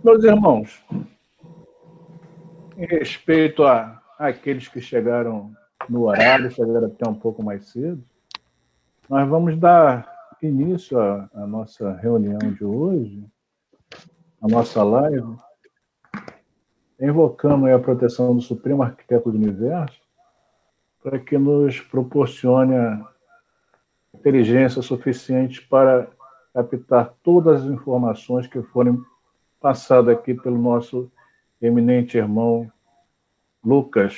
Meus irmãos, em respeito àqueles que chegaram no horário, chegaram até um pouco mais cedo, nós vamos dar início à nossa reunião de hoje, a nossa live, invocando a proteção do Supremo Arquiteto do Universo, para que nos proporcione a inteligência suficiente para captar todas as informações que forem passadas aqui pelo nosso eminente irmão Lucas.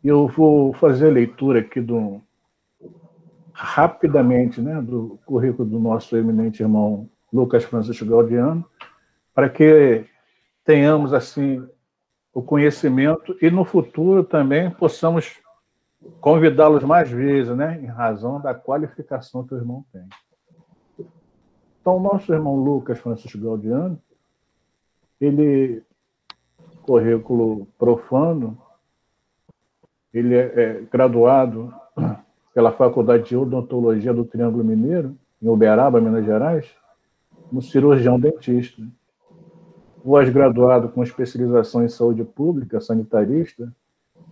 Eu vou fazer a leitura aqui rapidamente, né, do currículo do nosso eminente irmão Lucas Francisco Gaudiano, para que tenhamos assim o conhecimento e no futuro também possamos convidá-los mais vezes, né, em razão da qualificação que o irmão tem. Então, o nosso irmão Lucas Francisco Gaudiano, ele, currículo profano, ele é graduado pela Faculdade de Odontologia do Triângulo Mineiro, em Uberaba, Minas Gerais, como cirurgião dentista. Pós-graduado com especialização em saúde pública, sanitarista,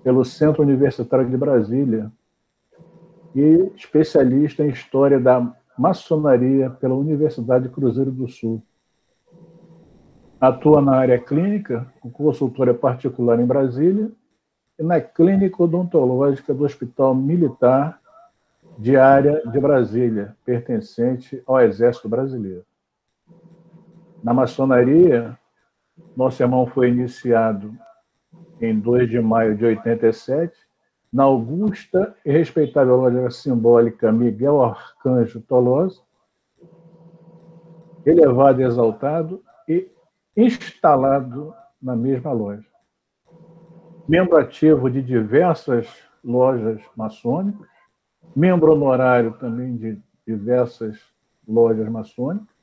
pelo Centro Universitário de Brasília, e especialista em História da Maçonaria pela Universidade Cruzeiro do Sul. Atua na área clínica, com consultoria particular em Brasília, e na clínica odontológica do Hospital Militar de Área de Brasília, pertencente ao Exército Brasileiro. Na maçonaria, nosso irmão foi iniciado em 2 de maio de 87, na augusta e respeitável loja simbólica Miguel Arcanjo Tolosa, elevado e exaltado e instalado na mesma loja. Membro ativo de diversas lojas maçônicas, membro honorário também de diversas lojas maçônicas,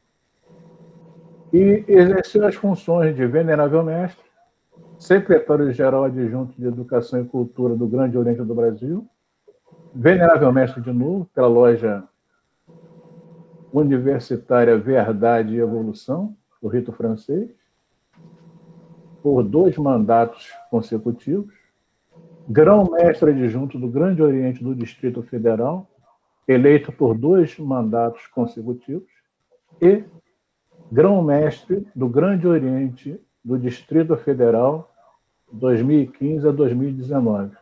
e exerceu as funções de venerável mestre, secretário-geral adjunto de Educação e Cultura do Grande Oriente do Brasil, venerável mestre de novo pela loja universitária Verdade e Evolução, do Rito Francês, por 2 mandatos consecutivos, grão-mestre adjunto do Grande Oriente do Distrito Federal, eleito por 2 mandatos consecutivos, e grão-mestre do Grande Oriente do Distrito Federal, 2015 a 2019.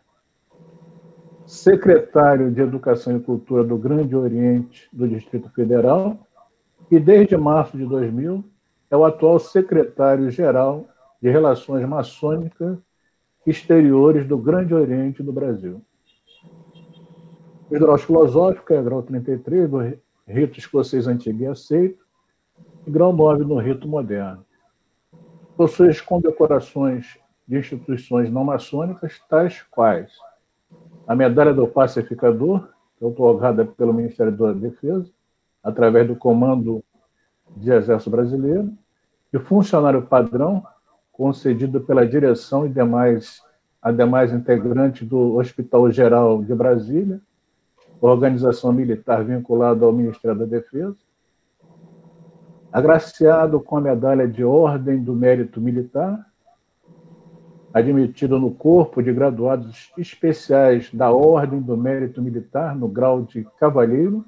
Secretário de Educação e Cultura do Grande Oriente do Distrito Federal e, desde março de 2000, é o atual secretário-geral de Relações Maçônicas Exteriores do Grande Oriente do Brasil. O grau filosófico é grau 33 do rito escocês antigo e aceito, e grau 9 no rito moderno. Possui as condecorações de instituições não maçônicas, tais quais a Medalha do Pacificador, que é otorgada pelo Ministério da Defesa, através do Comando de Exército Brasileiro, e funcionário padrão, concedido pela direção e demais integrantes do Hospital Geral de Brasília, organização militar vinculada ao Ministério da Defesa, agraciado com a Medalha de Ordem do Mérito Militar, admitido no Corpo de Graduados Especiais da Ordem do Mérito Militar, no grau de Cavalheiro,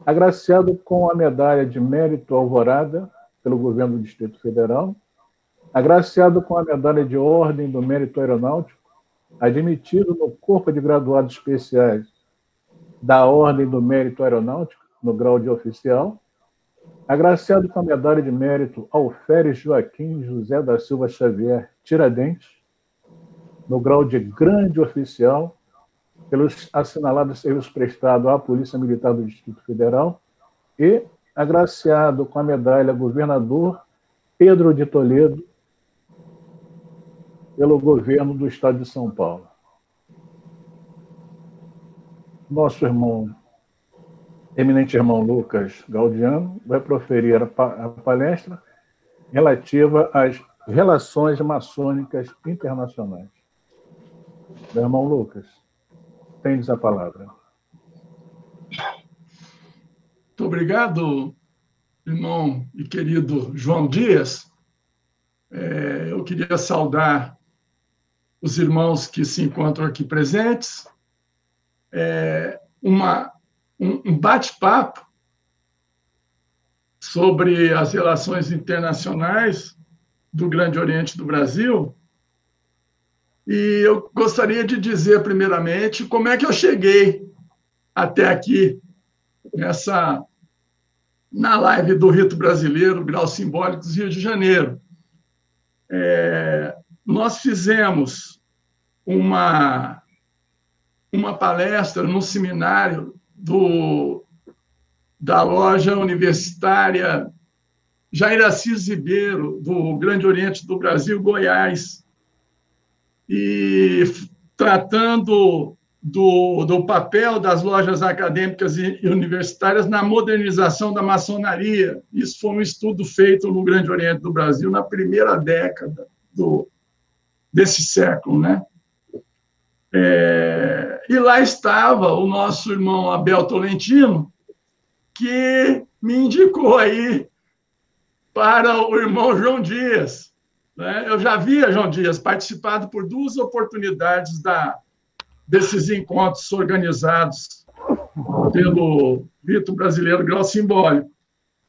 agraciado com a Medalha de Mérito Alvorada, pelo Governo do Distrito Federal, agraciado com a Medalha de Ordem do Mérito Aeronáutico, admitido no Corpo de Graduados Especiais da Ordem do Mérito Aeronáutico, no grau de Oficial, agraciado com a Medalha de Mérito Alferes Joaquim José da Silva Xavier Tiradentes, no grau de Grande Oficial, pelos assinalados serviços prestados à Polícia Militar do Distrito Federal, e agraciado com a Medalha Governador Pedro de Toledo, pelo Governo do Estado de São Paulo. Nosso eminente irmão Lucas Gaudiano vai proferir a palestra relativa às relações maçônicas internacionais. Meu irmão Lucas, tens a palavra. Muito obrigado, irmão e querido João Dias. Eu queria saudar os irmãos que se encontram aqui presentes. Um bate-papo sobre as relações internacionais do Grande Oriente do Brasil. E eu gostaria de dizer, primeiramente, como é que eu cheguei até aqui, na live do Rito Brasileiro, Graus Simbólicos, Rio de Janeiro. Nós fizemos uma palestra no seminário da loja universitária Jair Assis Ribeiro, do Grande Oriente do Brasil, Goiás, e tratando do papel das lojas acadêmicas e universitárias na modernização da maçonaria. Isso foi um estudo feito no Grande Oriente do Brasil na primeira década desse século, né? E lá estava o nosso irmão Abel Tolentino, que me indicou aí para o irmão João Dias, né? Eu já via João Dias participado por 2 oportunidades desses encontros organizados pelo Rito Brasileiro Grau Simbólico.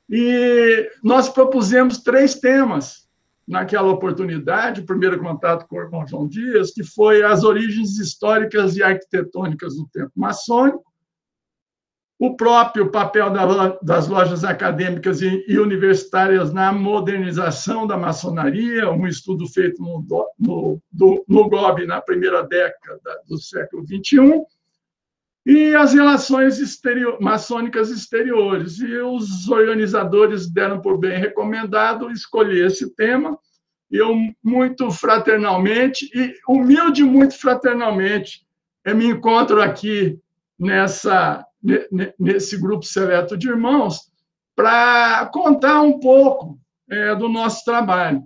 E nós propusemos 3 temas naquela oportunidade. O primeiro contato com o irmão João Dias, que foi as origens históricas e arquitetônicas do tempo maçônico, o próprio papel das lojas acadêmicas e universitárias na modernização da maçonaria, um estudo feito no GOB na primeira década do século XXI, e as relações maçônicas exteriores. E os organizadores deram por bem recomendado escolher esse tema. Eu, muito fraternalmente, e humilde muito fraternalmente, me encontro aqui nesse grupo seleto de irmãos para contar um pouco do nosso trabalho.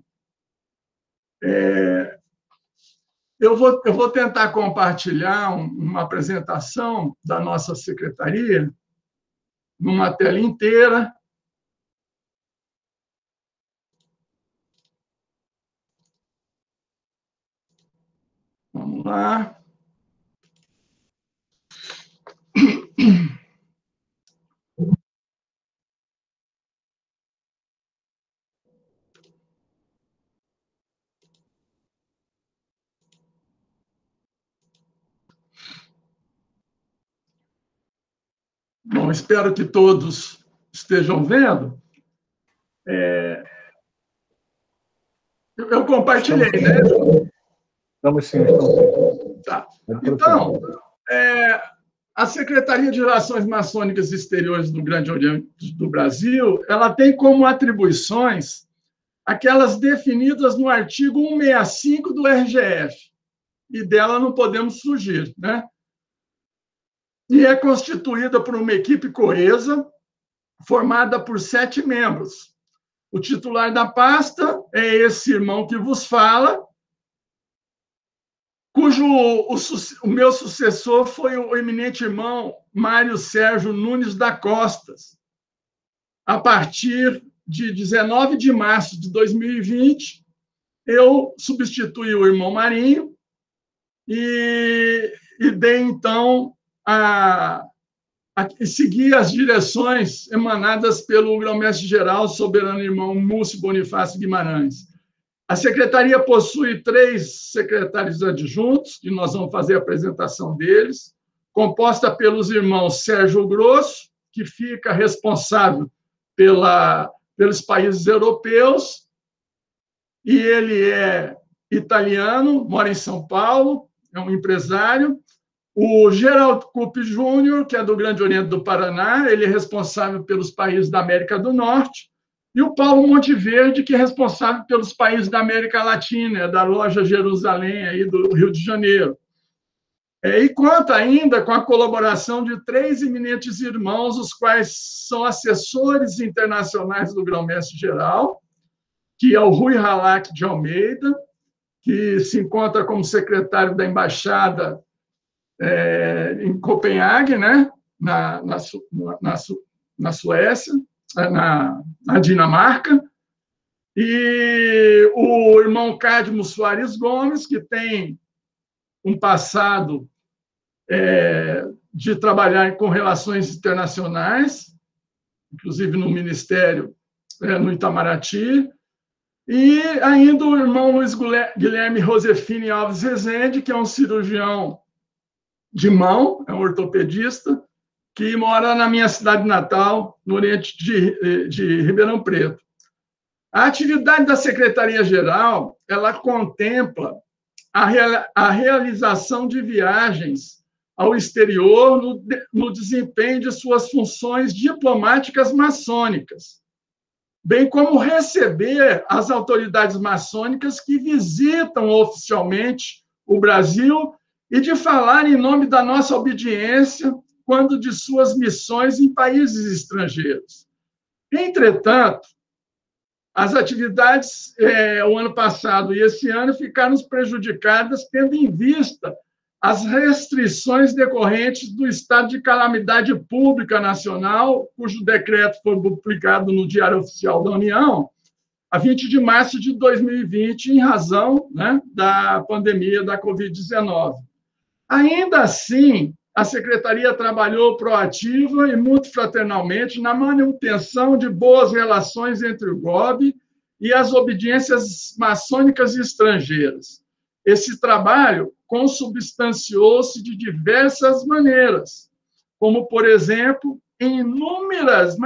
Eu vou tentar compartilhar uma apresentação da nossa secretaria numa tela inteira. Vamos lá. Bom, espero que todos estejam vendo. Eu compartilhei, né? Estamos sim, estamos sim. Tá. Então, a Secretaria de Relações Maçônicas Exteriores do Grande Oriente do Brasil, ela tem como atribuições aquelas definidas no artigo 165 do RGF, e dela não podemos fugir, né? E é constituída por uma equipe coesa, formada por 7 membros. O titular da pasta é esse irmão que vos fala, cujo o meu sucessor foi o eminente irmão Mário Sérgio Nunes da Costa, a partir de 19 de março de 2020, eu substituí o irmão Marinho e dei, então, seguir as direções emanadas pelo grão-mestre-geral soberano irmão Múcio Bonifácio Guimarães. A secretaria possui 3 secretários adjuntos, e nós vamos fazer a apresentação deles, composta pelos irmãos Sérgio Grosso, que fica responsável pelos países europeus, e ele é italiano, mora em São Paulo, é um empresário. O Geraldo Cup Júnior, que é do Grande Oriente do Paraná, ele é responsável pelos países da América do Norte, e o Paulo Monteverde, que é responsável pelos países da América Latina, da loja Jerusalém, aí do Rio de Janeiro. E conta ainda com a colaboração de 3 eminentes irmãos, os quais são assessores internacionais do grão-mestre-geral, que é o Rui Halak de Almeida, que se encontra como secretário da Embaixada em Copenhague, né? na Suécia, na Dinamarca, e o irmão Cadmo Soares Gomes, que tem um passado de trabalhar com relações internacionais, inclusive no Ministério, no Itamaraty, e ainda o irmão Luiz Guilherme Rosefini Alves Rezende, que é um cirurgião de mão, é um ortopedista, que mora na minha cidade natal, no Oriente de Ribeirão Preto. A atividade da Secretaria-Geral, ela contempla a realização de viagens ao exterior no desempenho de suas funções diplomáticas maçônicas, bem como receber as autoridades maçônicas que visitam oficialmente o Brasil e de falar em nome da nossa obediência quando de suas missões em países estrangeiros. Entretanto, as atividades, o ano passado e esse ano, ficaram prejudicadas, tendo em vista as restrições decorrentes do estado de calamidade pública nacional, cujo decreto foi publicado no Diário Oficial da União, a 20 de março de 2020, em razão, né, da pandemia da Covid-19. Ainda assim, a Secretaria trabalhou proativa e muito fraternalmente na manutenção de boas relações entre o GOB e as obediências maçônicas estrangeiras. Esse trabalho consubstanciou-se de diversas maneiras, como, por exemplo, em inúmeras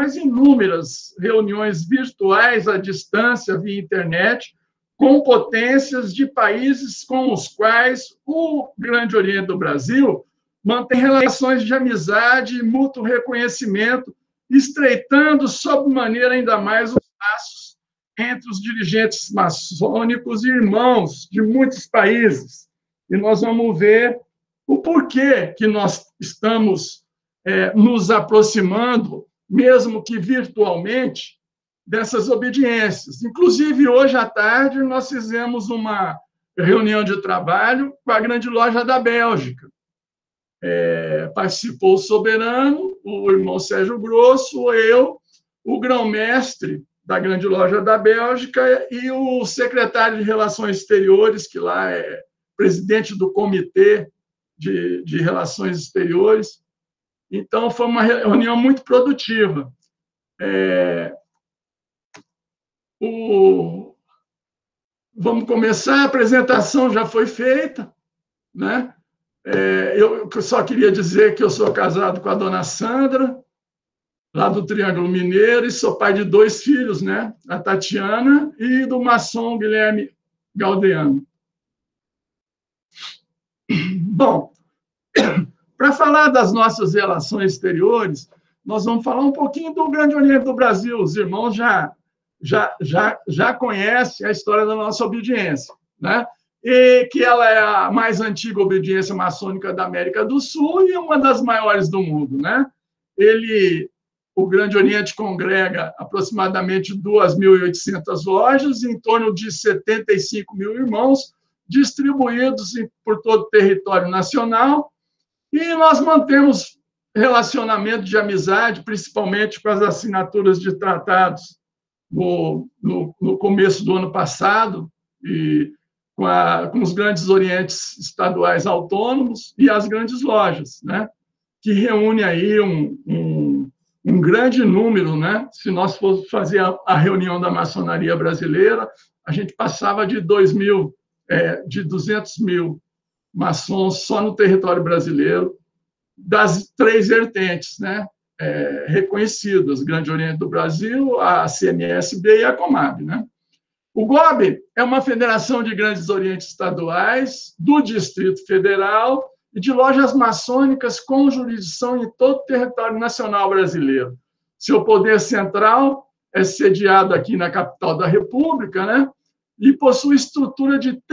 reuniões virtuais à distância via internet, com potências de países com os quais o Grande Oriente do Brasil mantém relações de amizade e mútuo reconhecimento, estreitando sobremaneira ainda mais os laços entre os dirigentes maçônicos e irmãos de muitos países. E nós vamos ver o porquê que nós estamos nos aproximando, mesmo que virtualmente, dessas obediências. Inclusive, hoje à tarde, nós fizemos uma reunião de trabalho com a Grande Loja da Bélgica. Participou o soberano, o irmão Sérgio Grosso, eu, o grão-mestre da Grande Loja da Bélgica e o secretário de Relações Exteriores, que lá é presidente do Comitê de Relações Exteriores. Então, foi uma reunião muito produtiva. Vamos começar, a apresentação já foi feita, né? Eu só queria dizer que eu sou casado com a dona Sandra, lá do Triângulo Mineiro, e sou pai de 2 filhos, né? A Tatiana e do maçom Guilherme Galdeano. Bom, para falar das nossas relações exteriores, nós vamos falar um pouquinho do Grande Oriente do Brasil. Os irmãos já conhecem a história da nossa obediência, né? E que ela é a mais antiga obediência maçônica da América do Sul e uma das maiores do mundo, né? O Grande Oriente congrega aproximadamente 2.800 lojas, em torno de 75 mil irmãos, distribuídos por todo o território nacional, e nós mantemos relacionamento de amizade, principalmente com as assinaturas de tratados no começo do ano passado, e com os grandes orientes estaduais autônomos e as grandes lojas, né? Que reúne aí um grande número, né? Se nós fôssemos fazer a reunião da maçonaria brasileira, a gente passava de 200 mil maçons só no território brasileiro, das 3 vertentes, né? Reconhecidas, Grande Oriente do Brasil, a CMSB e a Comab, né? O GOB é uma federação de grandes orientes estaduais do Distrito Federal e de lojas maçônicas com jurisdição em todo o território nacional brasileiro. Seu poder central é sediado aqui na capital da República, né? E possui estrutura de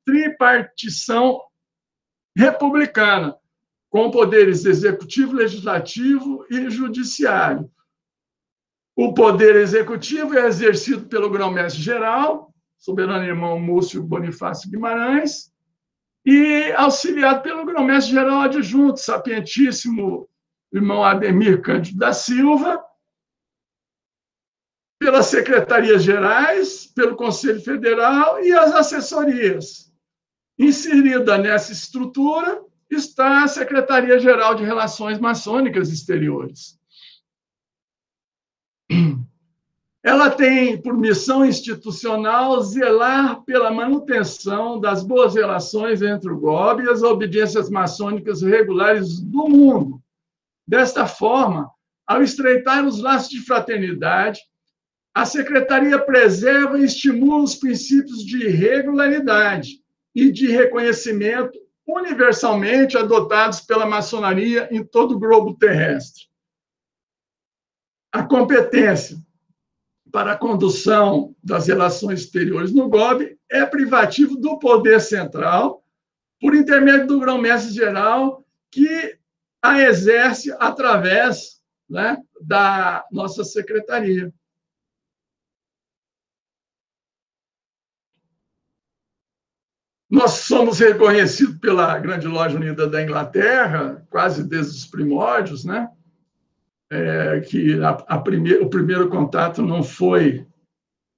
tripartição republicana, com poderes executivo, legislativo e judiciário. O poder executivo é exercido pelo grão-mestre-geral, soberano irmão Múcio Bonifácio Guimarães, e auxiliado pelo grão-mestre-geral adjunto, sapientíssimo irmão Ademir Cândido da Silva, pelas secretarias gerais, pelo Conselho Federal e as assessorias. Inserida nessa estrutura está a Secretaria-Geral de Relações Maçônicas Exteriores. Ela tem por missão institucional zelar pela manutenção das boas relações entre o GOB e as obediências maçônicas regulares do mundo. Desta forma, ao estreitar os laços de fraternidade, a Secretaria preserva e estimula os princípios de regularidade e de reconhecimento universalmente adotados pela maçonaria em todo o globo terrestre. A competência para a condução das relações exteriores no GOB é privativo do poder central, por intermédio do grão-mestre-geral, que a exerce através, né, da nossa secretaria. Nós somos reconhecidos pela Grande Loja Unida da Inglaterra, quase desde os primórdios, né? Que o primeiro contato não foi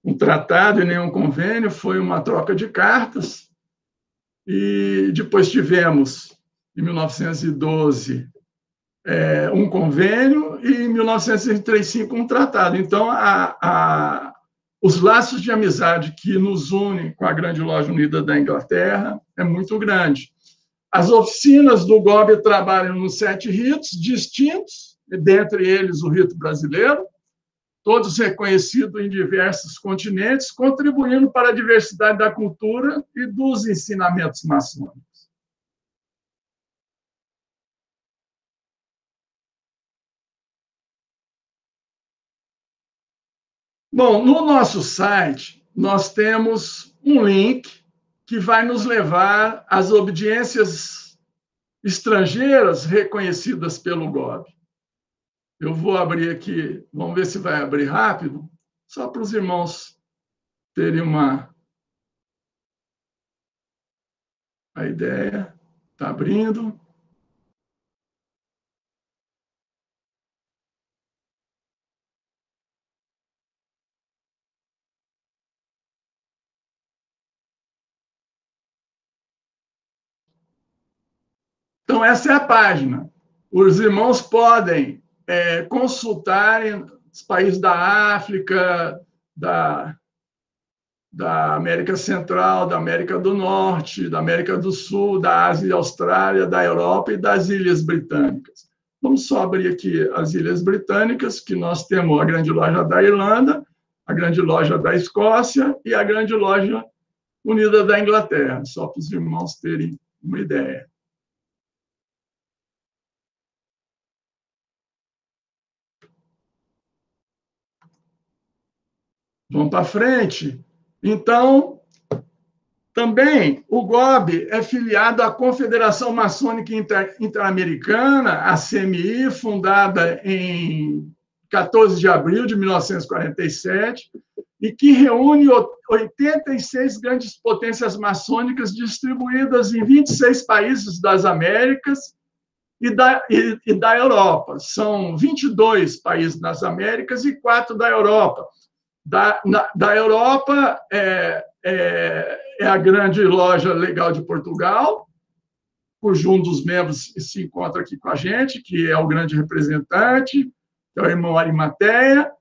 um tratado e nem um convênio, foi uma troca de cartas. E depois tivemos, em 1912, um convênio e, em 1935, um tratado. Então, os laços de amizade que nos unem com a Grande Loja Unida da Inglaterra é muito grande. As oficinas do GOB trabalham nos 7 ritos distintos, dentre eles o rito brasileiro, todos reconhecidos em diversos continentes, contribuindo para a diversidade da cultura e dos ensinamentos maçônicos. Bom, no nosso site, nós temos um link que vai nos levar às obediências estrangeiras reconhecidas pelo GOB. Eu vou abrir aqui, vamos ver se vai abrir rápido, só para os irmãos terem a ideia. Está abrindo. Então, essa é a página. Os irmãos podem consultarem os países da África, da América Central, da América do Norte, da América do Sul, da Ásia e Austrália, da Europa e das Ilhas Britânicas. Vamos só abrir aqui as Ilhas Britânicas, que nós temos a Grande Loja da Irlanda, a Grande Loja da Escócia e a Grande Loja Unida da Inglaterra, só para os irmãos terem uma ideia. Vamos para frente. Então, também o GOB é filiado à Confederação Maçônica Interamericana, a CMI, fundada em 14 de abril de 1947, e que reúne 86 grandes potências maçônicas distribuídas em 26 países das Américas e da Europa. São 22 países das Américas e 4 da Europa. Da Europa é a Grande Loja Legal de Portugal, cujo um dos membros se encontra aqui com a gente, que é o grande representante, que é o irmão Arimateia,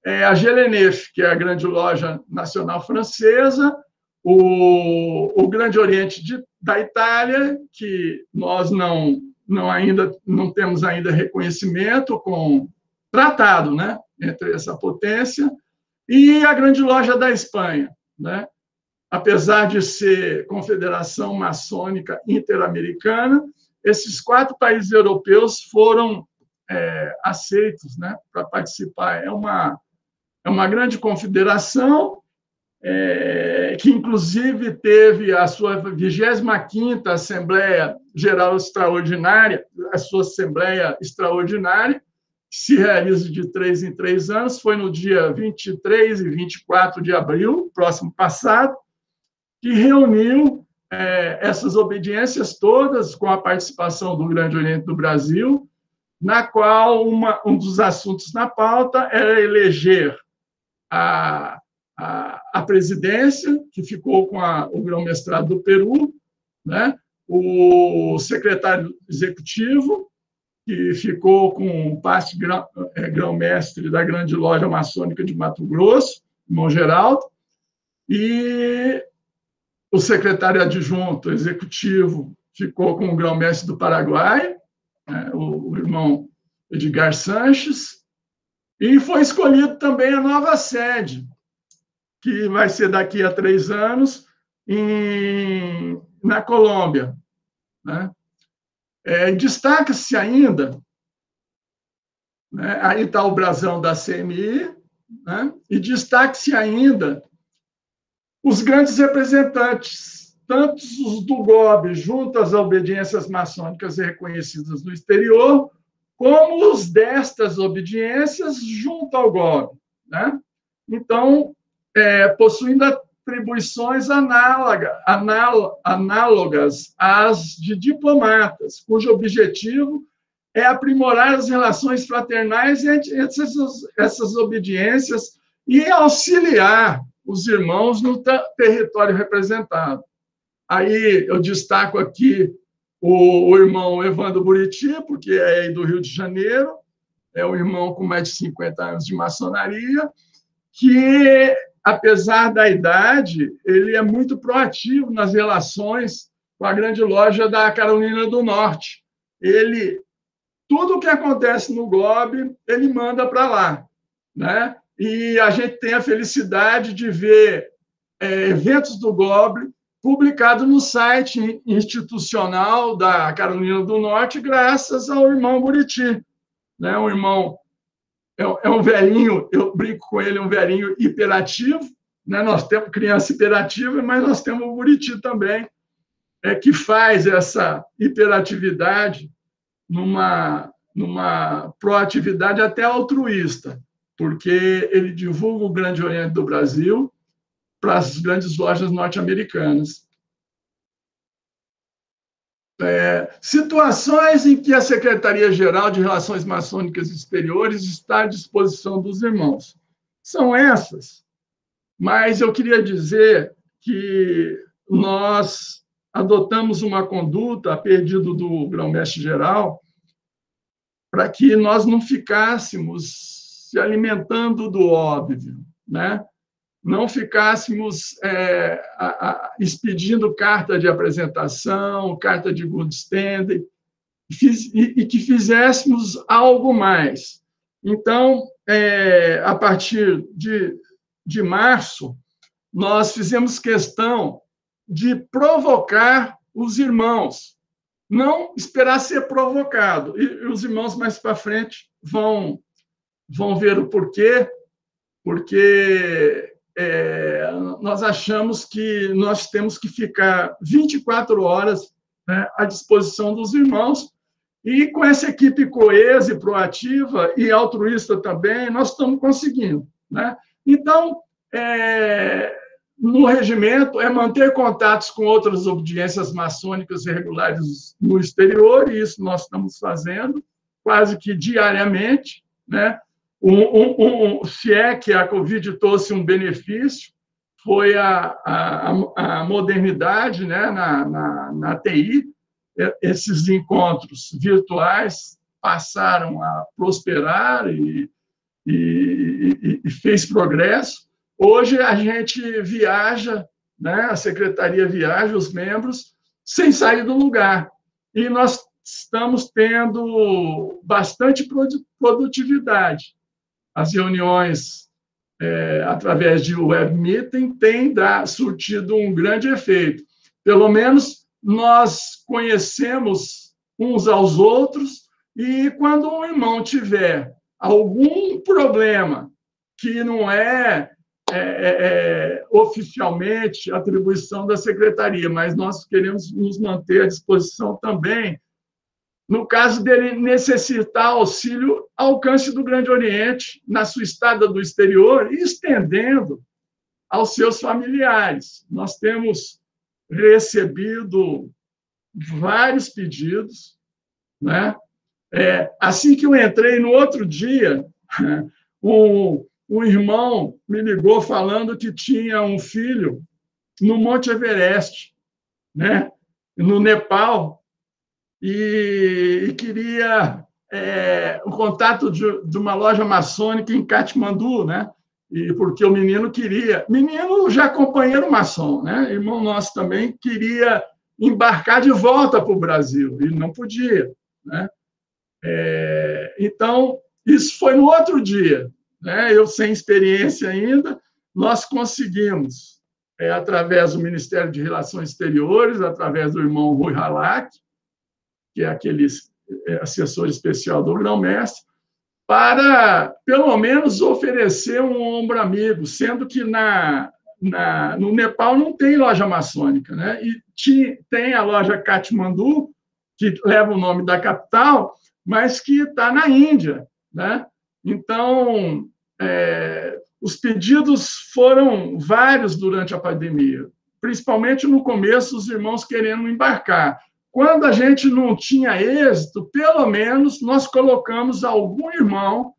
a Gelenef, que é a Grande Loja Nacional Francesa, o Grande Oriente da Itália, que nós não temos ainda reconhecimento com tratado, né, entre essa potência, e a Grande Loja da Espanha, né? Apesar de ser Confederação Maçônica Interamericana, esses 4 países europeus foram aceitos, né, para participar. É uma grande confederação que, inclusive, teve a sua 25ª Assembleia Geral Extraordinária, a sua Assembleia Extraordinária, que se realiza de 3 em 3 anos, foi no dia 23 e 24 de abril, próximo passado, que reuniu essas obediências todas com a participação do Grande Oriente do Brasil, na qual um dos assuntos na pauta era eleger a presidência, que ficou com o grão-mestrado do Peru, né? O secretário executivo, que ficou com o passe grão-mestre da Grande Loja Maçônica de Mato Grosso, irmão Geraldo, e o secretário adjunto executivo ficou com o grão-mestre do Paraguai, né, o irmão Edgar Sanches, e foi escolhido também a nova sede, que vai ser daqui a 3 anos, na Colômbia. Né? Destaca-se ainda, né, aí está o brasão da CMI, né, e destaca-se ainda os grandes representantes, tanto os do GOB, junto às obediências maçônicas reconhecidas no exterior, como os destas obediências junto ao GOB. Né? Então, possuindo atribuições análogas às de diplomatas, cujo objetivo é aprimorar as relações fraternais entre essas obediências e auxiliar os irmãos no território representado. Aí eu destaco aqui o irmão Evandro Buriti, porque é do Rio de Janeiro, é um irmão com mais de 50 anos de maçonaria, que, apesar da idade, ele é muito proativo nas relações com a Grande Loja da Carolina do Norte. Tudo o que acontece no GOB, ele manda para lá. Né? E a gente tem a felicidade de ver eventos do GOB publicados no site institucional da Carolina do Norte, graças ao irmão Buriti. Né? Um irmão, é um velhinho, eu brinco com ele, um velhinho hiperativo. Né? Nós temos criança hiperativa, mas nós temos o Buriti também, que faz essa hiperatividade numa proatividade até altruísta, porque ele divulga o Grande Oriente do Brasil para as grandes lojas norte-americanas. Situações em que a Secretaria-Geral de Relações Maçônicas Exteriores está à disposição dos irmãos. São essas, mas eu queria dizer que nós adotamos uma conduta, a pedido do grão-mestre-geral, para que nós não ficássemos se alimentando do óbvio, né? Não ficássemos expedindo carta de apresentação, carta de good standing, e que fizéssemos algo mais. Então, a partir de março, nós fizemos questão de provocar os irmãos, não esperar ser provocado. E os irmãos mais para frente vão ver o porquê, porque nós achamos que nós temos que ficar 24 horas, né, à disposição dos irmãos, e com essa equipe coesa e proativa e altruísta também, nós estamos conseguindo. Né? Então, no regimento, manter contatos com outras obediências maçônicas regulares no exterior, e isso nós estamos fazendo quase que diariamente. Né? Se é que a Covid trouxe um benefício, foi a modernidade, né, na TI. Esses encontros virtuais passaram a prosperar e fez progresso. Hoje a gente viaja, né, a secretaria viaja, os membros, sem sair do lugar. E nós estamos tendo bastante produtividade. As reuniões, através de web meeting, têm surtido um grande efeito. Pelo menos nós conhecemos uns aos outros, e quando um irmão tiver algum problema que não é oficialmente atribuição da secretaria, mas nós queremos nos manter à disposição também, no caso dele necessitar auxílio ao alcance do Grande Oriente, na sua estada do exterior, e estendendo aos seus familiares. Nós temos recebido vários pedidos. Né? Assim que eu entrei, no outro dia, um irmão me ligou falando que tinha um filho no Monte Everest, né, no Nepal, e queria o contato de uma loja maçônica em Katmandu, né? E porque o menino queria, menino já companheiro maçom, né? Irmão nosso também queria embarcar de volta para o Brasil e não podia, né? Então isso foi no outro dia, né? Eu sem experiência ainda, nós conseguimos através do Ministério de Relações Exteriores, através do irmão Rui Halak, que é aquele assessor especial do grão-mestre, para, pelo menos, oferecer um ombro amigo, sendo que no Nepal não tem loja maçônica, né? E tem a loja Katmandu, que leva o nome da capital, mas que está na Índia, né? Então, os pedidos foram vários durante a pandemia, principalmente no começo, os irmãos querendo embarcar. Quando a gente não tinha êxito, pelo menos nós colocamos algum irmão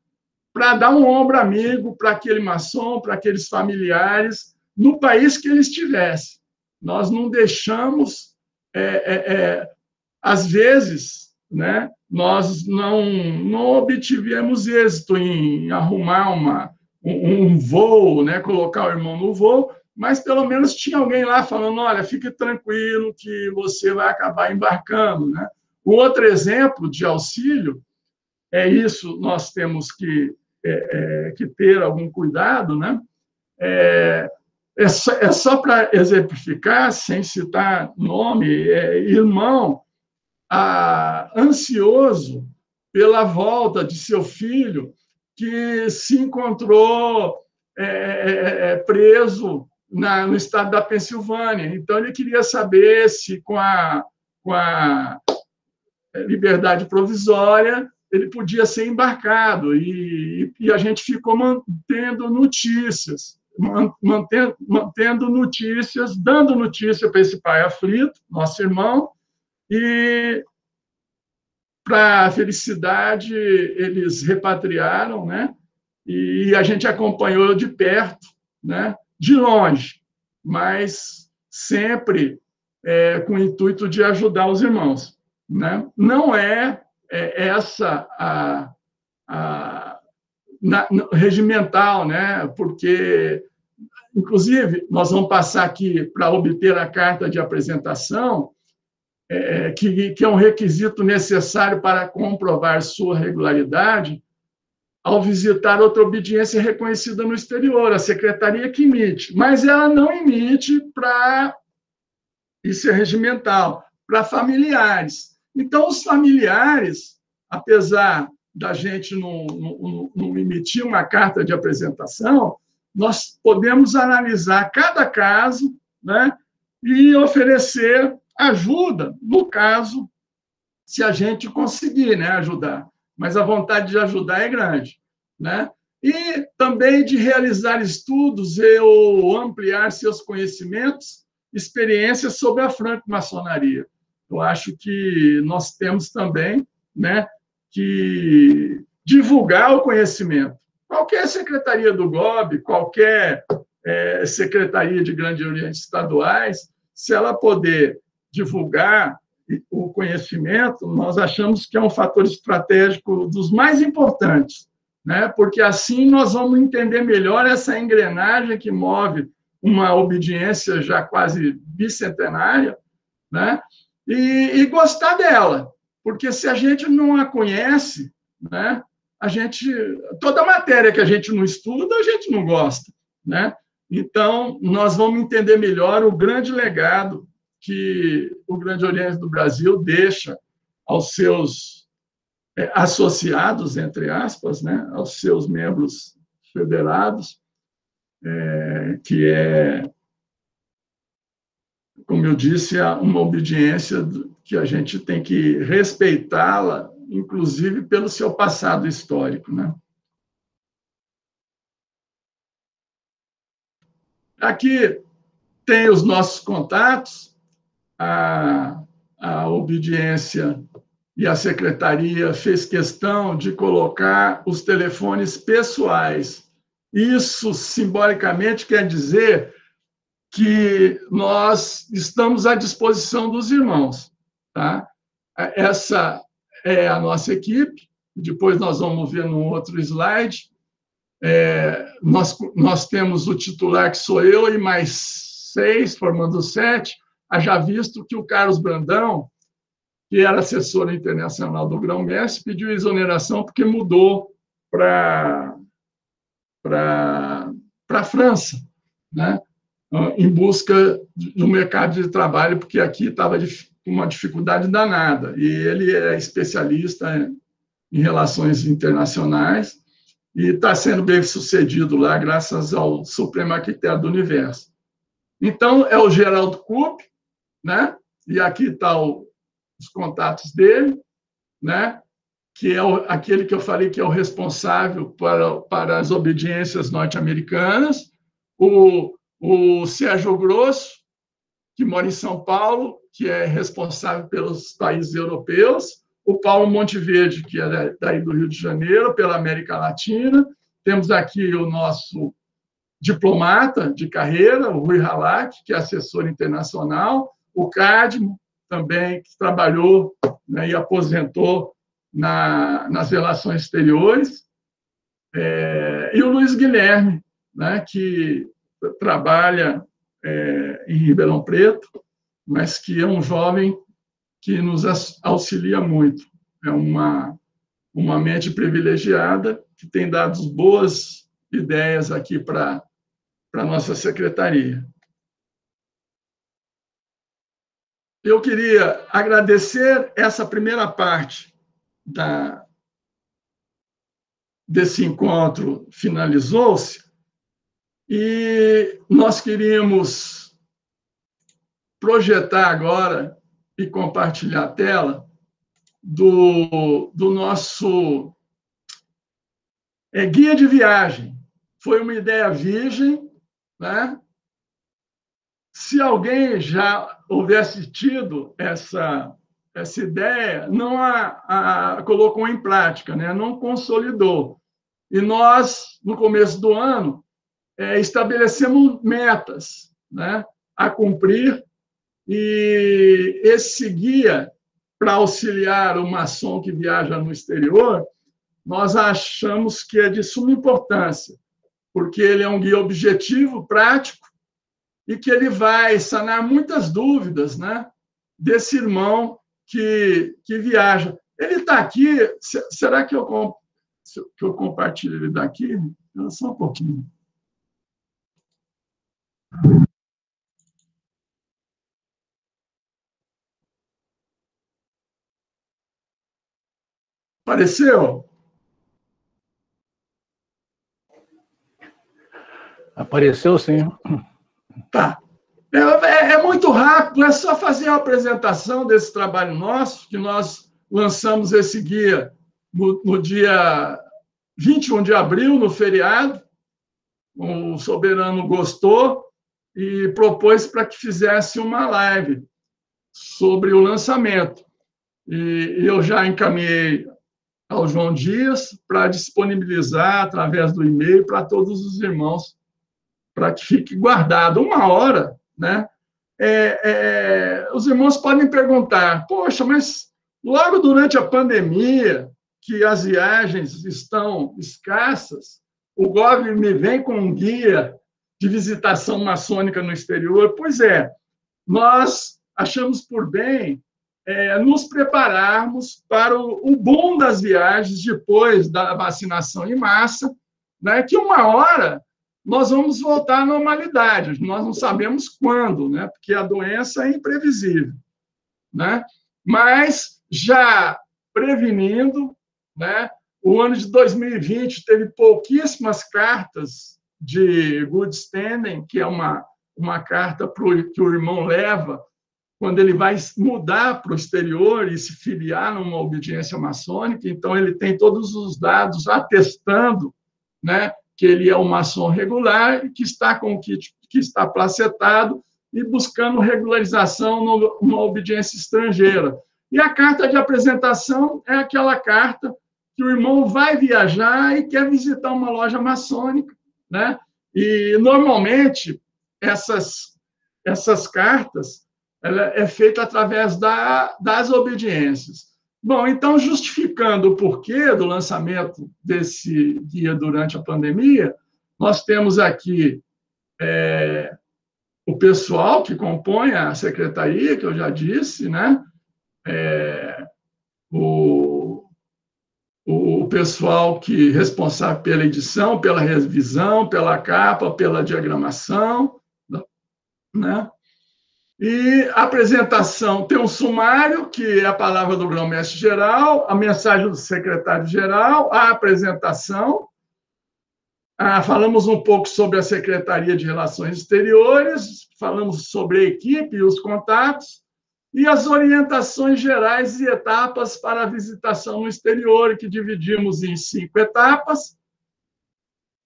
para dar um ombro amigo para aquele maçom, para aqueles familiares, no país que ele estivesse. Nós não deixamos, às vezes, né, nós não obtivemos êxito em arrumar um voo, né, colocar o irmão no voo, mas pelo menos tinha alguém lá falando, olha, fique tranquilo que você vai acabar embarcando, né? O outro exemplo de auxílio é isso, nós temos que ter algum cuidado, né? É só para exemplificar, sem citar nome, irmão ansioso pela volta de seu filho que se encontrou preso no estado da Pensilvânia. Então, ele queria saber se, com a liberdade provisória, ele podia ser embarcado. E a gente ficou mantendo notícias, dando notícia para esse pai aflito, nosso irmão, e, para a felicidade, eles repatriaram, né? E a gente acompanhou de perto, né? De longe, mas sempre com o intuito de ajudar os irmãos, né? Não essa regimental, né? Porque, inclusive, nós vamos passar aqui para obter a carta de apresentação, que é um requisito necessário para comprovar sua regularidade, ao visitar outra obediência reconhecida no exterior, a secretaria que emite, mas ela não emite para, isso é regimental, para familiares. Então, os familiares, apesar da gente não emitir uma carta de apresentação, nós podemos analisar cada caso, né, e oferecer ajuda, no caso, se a gente conseguir, né, ajudar. Mas a vontade de ajudar é grande, né? E também de realizar estudos ou ampliar seus conhecimentos, experiências sobre a franco-maçonaria. Eu acho que nós temos também, né, que divulgar o conhecimento. Qualquer secretaria do GOB, qualquer secretaria de Grande Oriente estaduais, se ela puder divulgar o conhecimento, nós achamos que é um fator estratégico dos mais importantes, né? Porque assim nós vamos entender melhor essa engrenagem que move uma obediência já quase bicentenária, né? E gostar dela, porque se a gente não a conhece, né, toda matéria que a gente não estuda, a gente não gosta, né? Então, nós vamos entender melhor o grande legado que o Grande Oriente do Brasil deixa aos seus associados, entre aspas, né, aos seus membros federados, que como eu disse, uma obediência que a gente tem que respeitá-la, inclusive pelo seu passado histórico, né? Aqui tem os nossos contatos, a obediência e a secretaria fez questão de colocar os telefones pessoais Isso, simbolicamente, quer dizer que nós estamos à disposição dos irmãos. Tá? Essa é a nossa equipe. Depois nós vamos ver no outro slide. Nós temos o titular, que sou eu, e mais 6, formando 7. Haja visto que o Carlos Brandão, que era assessor internacional do Grão-Mestre, pediu exoneração porque mudou para a França, né? Em busca do mercado de trabalho, porque aqui estava com uma dificuldade danada. E ele é especialista em relações internacionais e está sendo bem sucedido lá, graças ao Supremo Arquiteto do Universo. Então, é o Geraldo Kupp, né? E aqui estão os contatos dele, né? Que é aquele que eu falei que é o responsável para as obediências norte-americanas, o Sérgio Grosso, que mora em São Paulo, que é responsável pelos países europeus, o Paulo Monteverde, que é daí do Rio de Janeiro, pela América Latina. Temos aqui o nosso diplomata de carreira, o Rui Halak, que é assessor internacional, o Cadmo, também, que trabalhou, né, e aposentou nas relações exteriores, e o Luiz Guilherme, né, que trabalha em Ribeirão Preto, mas que é um jovem que nos auxilia muito. É uma mente privilegiada que tem dado boas ideias aqui para a nossa secretaria. Eu queria agradecer essa primeira parte desse encontro, finalizou-se, e nós queríamos projetar agora e compartilhar a tela do nosso guia de viagem. Foi uma ideia virgem, né? Se alguém já houvesse tido essa ideia, não a colocou em prática, né? Não consolidou. E nós, no começo do ano, estabelecemos metas, né, a cumprir, e esse guia, para auxiliar o maçom que viaja no exterior, nós achamos que é de suma importância, porque ele é um guia objetivo, prático, e que ele vai sanar muitas dúvidas, né, desse irmão que viaja. Ele está aqui, será que eu compartilho ele daqui? Só um pouquinho. Apareceu? Apareceu, sim. Tá. É muito rápido, é só fazer a apresentação desse trabalho nosso, que nós lançamos esse guia no dia 21 de abril, no feriado. O Soberano gostou e propôs para que fizesse uma live sobre o lançamento. E eu já encaminhei ao João Dias para disponibilizar através do e-mail para todos os irmãos, para que fique guardado 1 hora, né? Os irmãos podem perguntar, poxa, mas logo durante a pandemia, que as viagens estão escassas, o GOV me vem com um guia de visitação maçônica no exterior. Pois é, nós achamos por bem nos prepararmos para o boom das viagens depois da vacinação em massa, né, que 1 hora nós vamos voltar à normalidade. Nós não sabemos quando, né, porque a doença é imprevisível, né? Mas já prevenindo, né, o ano de 2020 teve pouquíssimas cartas de good standing, que é uma carta que o irmão leva quando ele vai mudar para o exterior e se filiar numa obediência maçônica. Então, ele tem todos os dados atestando, né, que ele é um maçom regular e que está com o kit, que está placetado e buscando regularização numa obediência estrangeira. E a carta de apresentação é aquela carta que o irmão vai viajar e quer visitar uma loja maçônica, né? E, normalmente, essas cartas ela é feita através das obediências. Bom, então, justificando o porquê do lançamento desse guia durante a pandemia, nós temos aqui o pessoal que compõe a secretaria, que eu já disse, né? O pessoal que é responsável pela edição, pela revisão, pela capa, pela diagramação, né? E a apresentação tem um sumário, que é a palavra do grão-mestre-geral, a mensagem do secretário-geral, a apresentação. Falamos um pouco sobre a Secretaria de Relações Exteriores, falamos sobre a equipe e os contatos, e as orientações gerais e etapas para a visitação no exterior, que dividimos em 5 etapas,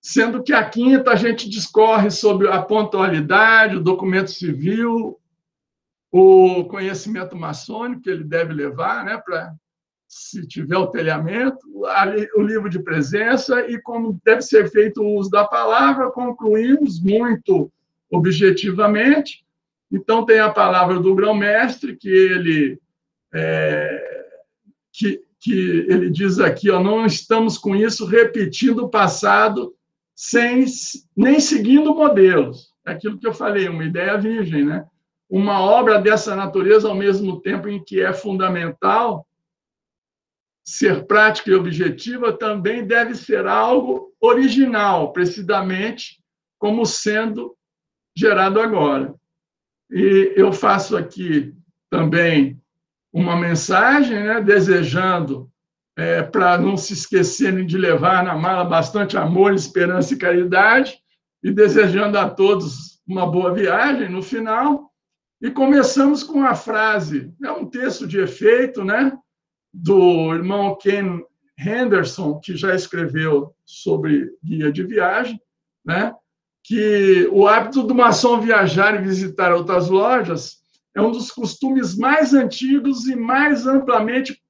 sendo que a 5ª a gente discorre sobre a pontualidade, o documento civil, o conhecimento maçônico que ele deve levar, né, para, se tiver o telhamento, o livro de presença e como deve ser feito o uso da palavra. Concluímos muito objetivamente. Então, tem a palavra do grão-mestre, que ele diz aqui, não estamos com isso repetindo o passado nem seguindo modelos. É aquilo que eu falei, uma ideia virgem, né? Uma obra dessa natureza, ao mesmo tempo em que é fundamental ser prática e objetiva, também deve ser algo original, precisamente como sendo gerado agora. E eu faço aqui também uma mensagem, né, desejando, para não se esquecerem de levar na mala bastante amor, esperança e caridade, e desejando a todos uma boa viagem no final. E começamos com a frase, é um texto de efeito, né, do irmão Ken Henderson, que já escreveu sobre guia de viagem, né, que o hábito do maçom viajar e visitar outras lojas é um dos costumes mais antigos e mais amplamente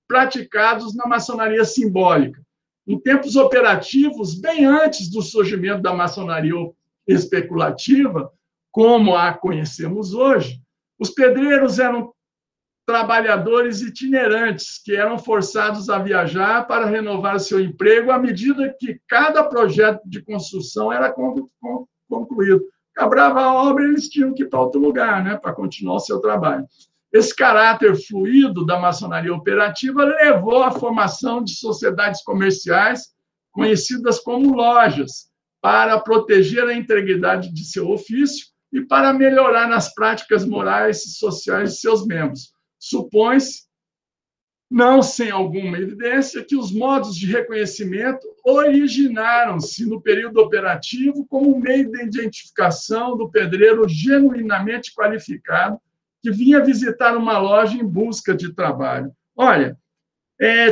praticados na maçonaria simbólica. Em tempos operativos, bem antes do surgimento da maçonaria especulativa, como a conhecemos hoje, os pedreiros eram trabalhadores itinerantes que eram forçados a viajar para renovar seu emprego à medida que cada projeto de construção era concluído. Acabava a obra, eles tinham que ir para outro lugar, né, para continuar o seu trabalho. Esse caráter fluido da maçonaria operativa levou à formação de sociedades comerciais conhecidas como lojas, para proteger a integridade de seu ofício e para melhorar nas práticas morais e sociais de seus membros. Supõe-se, não sem alguma evidência, que os modos de reconhecimento originaram-se no período operativo como meio de identificação do pedreiro genuinamente qualificado que vinha visitar uma loja em busca de trabalho. Olha,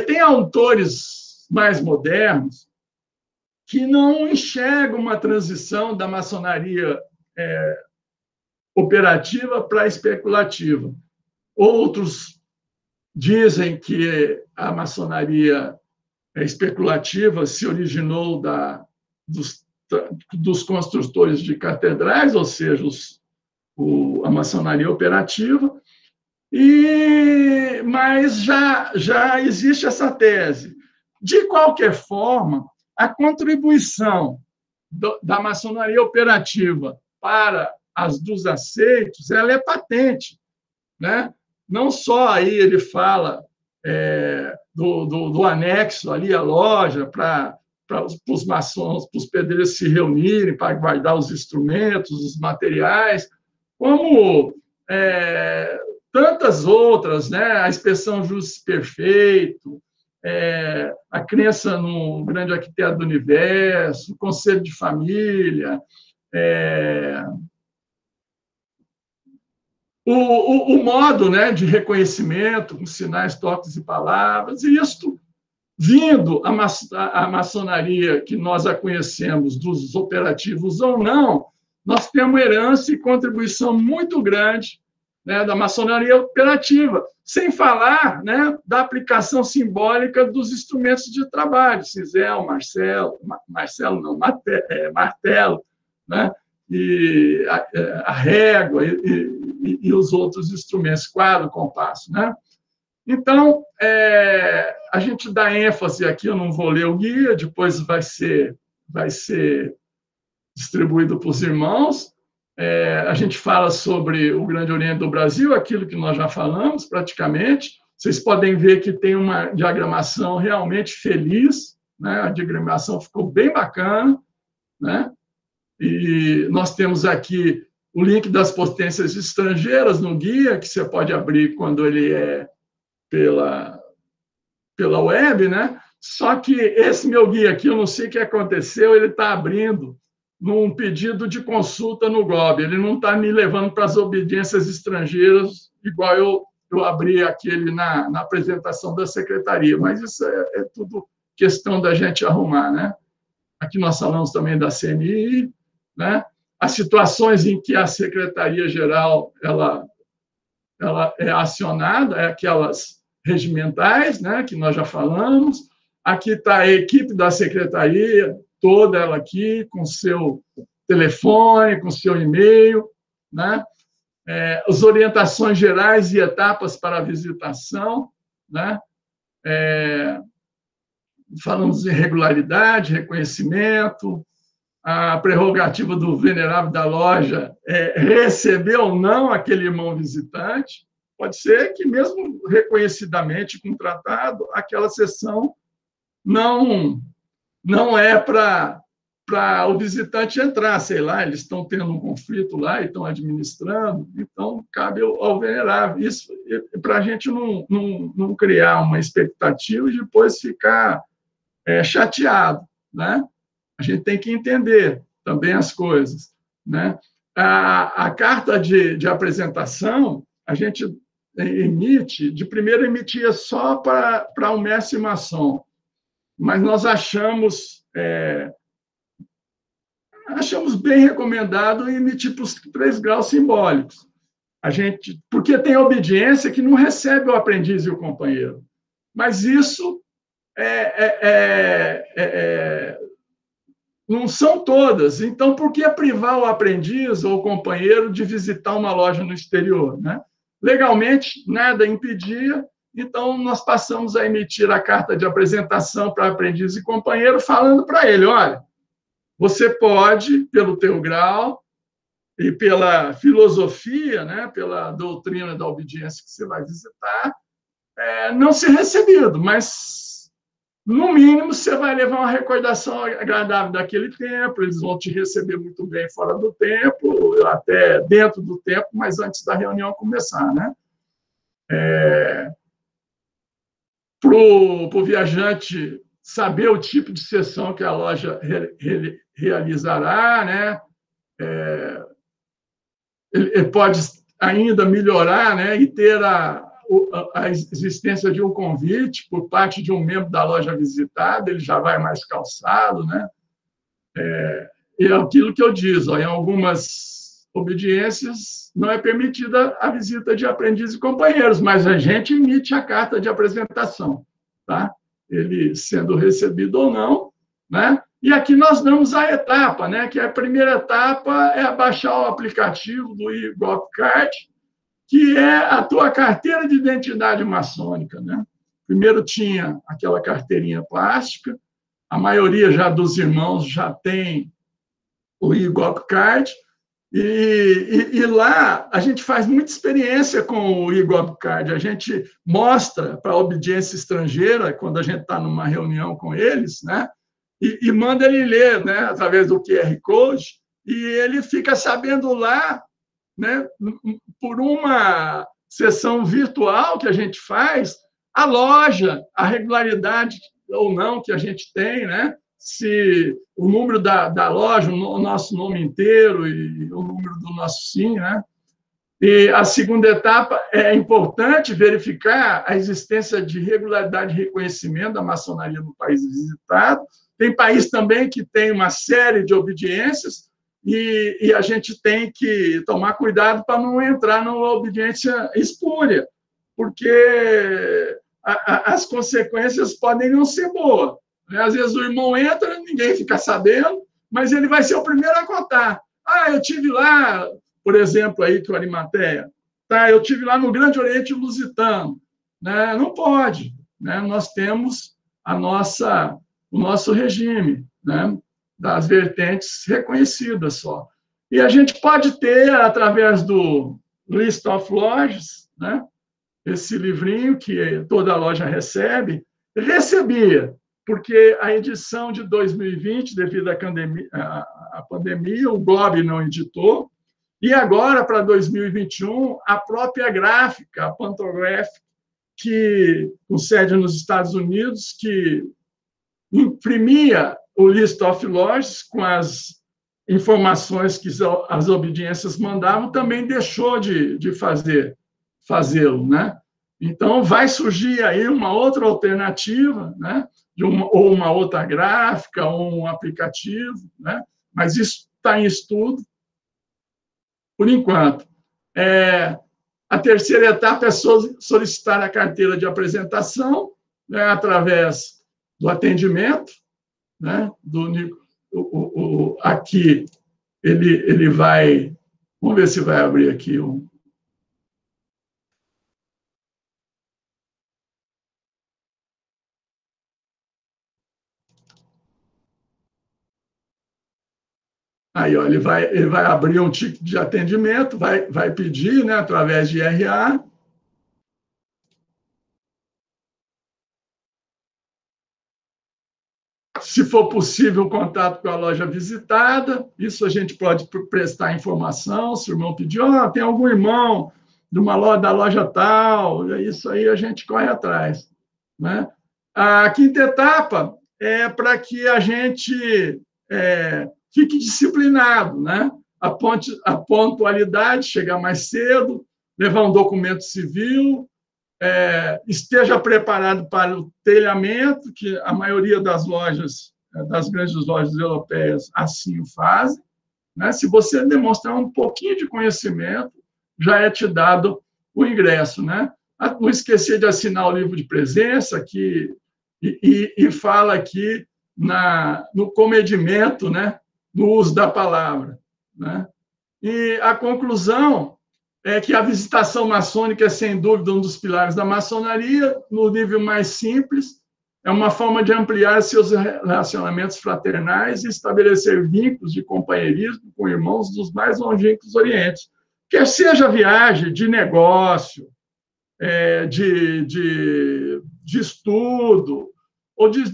tem autores mais modernos que não enxergam uma transição da maçonaria operativa para a especulativa. Outros dizem que a maçonaria especulativa se originou dos construtores de catedrais, ou seja, a maçonaria operativa, mas já existe essa tese. De qualquer forma, a contribuição da maçonaria operativa para as dos aceitos, ela é patente, né? Não só aí ele fala do anexo ali à loja para os maçons, para os pedreiros se reunirem para guardar os instrumentos, os materiais, como tantas outras, né? A inspeção justo perfeito, a crença no grande arquiteto do universo, o conselho de família, o modo, né, de reconhecimento, com sinais, toques e palavras, e isto, vindo a maçonaria que nós a conhecemos, dos operativos ou não, nós temos herança e contribuição muito grande né, da maçonaria operativa, sem falar, né, da aplicação simbólica dos instrumentos de trabalho, cisel, martelo, né, e a régua e os outros instrumentos, quadro, compasso, né? Então, a gente dá ênfase aqui, eu não vou ler o guia, depois vai ser distribuído para os irmãos. A gente fala sobre o Grande Oriente do Brasil, aquilo que nós já falamos praticamente. Vocês podem ver que tem uma diagramação realmente feliz, né? A diagramação ficou bem bacana, né? E nós temos aqui o link das potências estrangeiras no guia, que você pode abrir quando ele é pela web, né? Só que esse meu guia aqui, eu não sei o que aconteceu, ele está abrindo num pedido de consulta no GOB. Ele não está me levando para as obediências estrangeiras, igual eu abri aquele na apresentação da secretaria. Mas isso é tudo questão da gente arrumar, né? Aqui nós falamos também da CNI, né? As situações em que a Secretaria-Geral ela é acionada, aquelas regimentais, né, que nós já falamos. Aqui está a equipe da Secretaria, toda ela aqui, com seu telefone, com seu e-mail, né? As orientações gerais e etapas para a visitação, né? Falamos em regularidade, reconhecimento, a prerrogativa do venerável da loja é receber ou não aquele irmão visitante. Pode ser que, mesmo reconhecidamente contratado, aquela sessão não é para o visitante entrar, sei lá, eles estão tendo um conflito lá e estão administrando, então cabe ao venerável. Isso para a gente não criar uma expectativa e depois ficar chateado, né? A gente tem que entender também as coisas, né? A carta de apresentação, a gente primeiro emitia só para o mestre maçom, mas nós achamos bem recomendado emitir para os 3 graus simbólicos. Porque tem obediência que não recebe o aprendiz e o companheiro, mas isso não são todas. Então, por que privar o aprendiz ou o companheiro de visitar uma loja no exterior, né? Legalmente, nada impedia, então nós passamos a emitir a carta de apresentação para aprendiz e companheiro, falando para ele, olha, você pode, pelo teu grau e pela filosofia, né, pela doutrina da obediência que você vai visitar, não ser recebido, mas no mínimo, você vai levar uma recordação agradável daquele tempo, eles vão te receber muito bem fora do tempo, até dentro do tempo, mas antes da reunião começar, né? Para o viajante saber o tipo de sessão que a loja realizará, né? Ele pode ainda melhorar, né? E ter a existência de um convite por parte de um membro da loja visitada, ele já vai mais calçado, né? E é aquilo que eu disse, em algumas obediências não é permitida a visita de aprendizes e companheiros, mas a gente emite a carta de apresentação, tá? Ele sendo recebido ou não, né? E aqui nós damos a etapa, né? Que a primeira etapa é baixar o aplicativo do IGOPCard, que é a tua carteira de identidade maçônica, né? Primeiro tinha aquela carteirinha plástica, a maioria já dos irmãos já tem o IGOPCard, e lá a gente faz muita experiência com o IGOPCard, a gente mostra para a obediência estrangeira, quando a gente está numa reunião com eles, né? E manda ele ler, né? Através do QR Code, e ele fica sabendo lá, né, por uma sessão virtual que a gente faz, a loja, a regularidade ou não que a gente tem, né? Se o número da loja, o nosso nome inteiro e o número do nosso SIM, né? E a segunda etapa é importante verificar a existência de regularidade e reconhecimento da maçonaria no país visitado. Tem país também que tem uma série de obediências, e a gente tem que tomar cuidado para não entrar numa obediência espúria, porque as consequências podem não ser boas. Às vezes o irmão entra, ninguém fica sabendo, mas ele vai ser o primeiro a contar. Ah, eu tive lá, por exemplo, aí que o Arimateia, tá? Eu tive lá no Grande Oriente Lusitano, né? Não pode, né? Nós temos o nosso regime, né? Das vertentes reconhecidas só. E a gente pode ter, através do List of Lodges, né? Esse livrinho que toda loja recebia, porque a edição de 2020, devido à pandemia, o Globe não editou, e agora, para 2021, a própria gráfica, a Pantograph, que com sede nos Estados Unidos, que imprimia o List of Lodges com as informações que as obediências mandavam, também deixou de fazê-lo, né? Então, vai surgir aí uma outra alternativa, né? Ou uma outra gráfica, ou um aplicativo, né? Mas isso está em estudo, por enquanto. A terceira etapa é solicitar a carteira de apresentação, né? Através do atendimento, né? Aqui, ele vai... Vamos ver se vai abrir aqui um... Aí, ó, ele vai abrir um ticket de atendimento, vai pedir, né, através de IRA. Se for possível, o contato com a loja visitada. Isso a gente pode prestar informação. Se o irmão pedir, tem algum irmão da loja tal, isso aí a gente corre atrás, né? A quinta etapa é para que a gente fique disciplinado, né? A pontualidade, chegar mais cedo, levar um documento civil, esteja preparado para o telhamento, que a maioria das lojas, das grandes lojas europeias, assim o fazem, né? Se você demonstrar um pouquinho de conhecimento, já é te dado o ingresso, né? Não esquecer de assinar o livro de presença e fala aqui no comedimento, né? No uso da palavra, né? E a conclusão é que a visitação maçônica é, sem dúvida, um dos pilares da maçonaria, no nível mais simples, é uma forma de ampliar seus relacionamentos fraternais e estabelecer vínculos de companheirismo com irmãos dos mais longínquos orientes, quer seja viagem de negócio, de estudo, ou de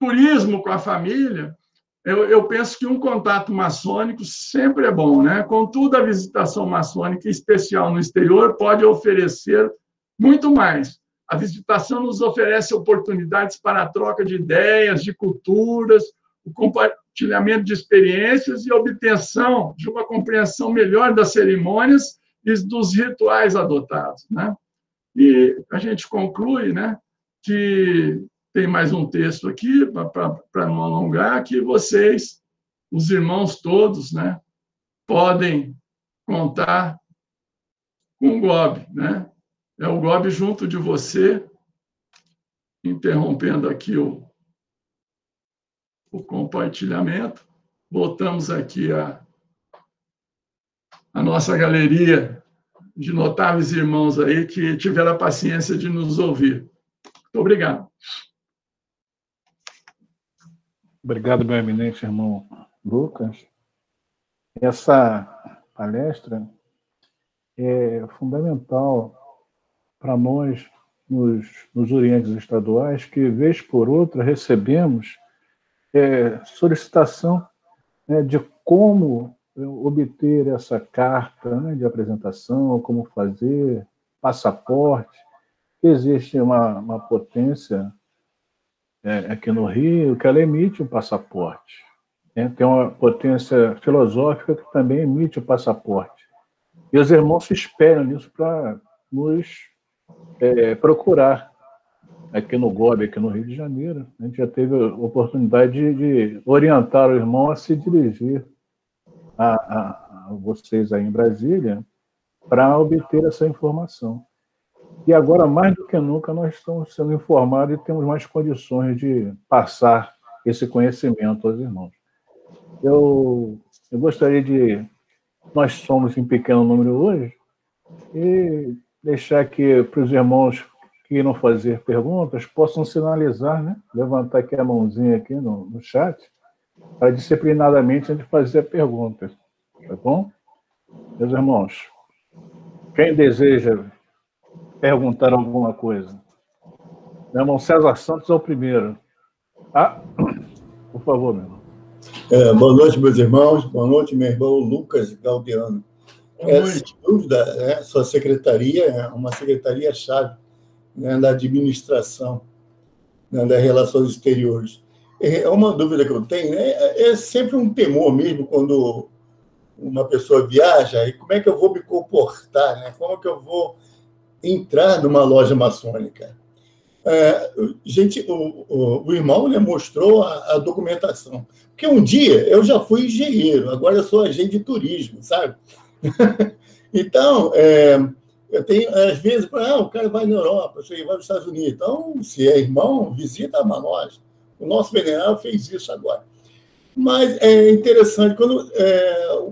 turismo com a família. Eu penso que um contato maçônico sempre é bom, né? Contudo, a visitação maçônica, em especial no exterior, pode oferecer muito mais. A visitação nos oferece oportunidades para a troca de ideias, de culturas, o compartilhamento de experiências e a obtenção de uma compreensão melhor das cerimônias e dos rituais adotados, né? E a gente conclui, né, que tem mais um texto aqui, para não alongar, que vocês, os irmãos todos, né, podem contar com o GOB, né? É o GOB junto de você, interrompendo aqui o compartilhamento. Voltamos aqui a nossa galeria de notáveis irmãos aí que tiveram a paciência de nos ouvir. Muito obrigado. Obrigado, meu eminente irmão Lucas. Essa palestra é fundamental para nós, nos orientes estaduais, que, vez por outra, recebemos solicitação, né, de como obter essa carta, né, de apresentação, como fazer, passaporte. Existe uma potência aqui no Rio que ela emite o passaporte. Tem uma potência filosófica que também emite o passaporte. E os irmãos se espelham nisso para nos procurar. Aqui no GOB, aqui no Rio de Janeiro, a gente já teve a oportunidade de orientar o irmão a se dirigir a vocês aí em Brasília para obter essa informação. E agora, mais do que nunca, nós estamos sendo informados e temos mais condições de passar esse conhecimento aos irmãos. Eu gostaria de... Nós somos em pequeno número hoje, e deixar aqui para os irmãos que irão fazer perguntas possam sinalizar, né? Levantar aqui a mãozinha aqui no chat, para disciplinadamente a gente fazer a pergunta. Tá bom? Meus irmãos, quem deseja perguntar alguma coisa? Meu irmão César Santos é o primeiro. Por favor, meu irmão. Boa noite, meus irmãos. Boa noite, meu irmão Lucas Galdeano. Sem dúvida, sua secretaria é uma secretaria-chave, né, da administração, né, das relações exteriores. É uma dúvida que eu tenho, né, é sempre um temor mesmo quando uma pessoa viaja, e como é que eu vou me comportar, né? Como é que eu vou entrar numa loja maçônica? O irmão, né, mostrou a documentação. Porque um dia eu já fui engenheiro, agora eu sou agente de turismo, sabe? Então, eu tenho, às vezes, o cara vai na Europa, vai nos Estados Unidos. Então, se é irmão, visita a loja. O nosso venerável fez isso agora. Mas é interessante, quando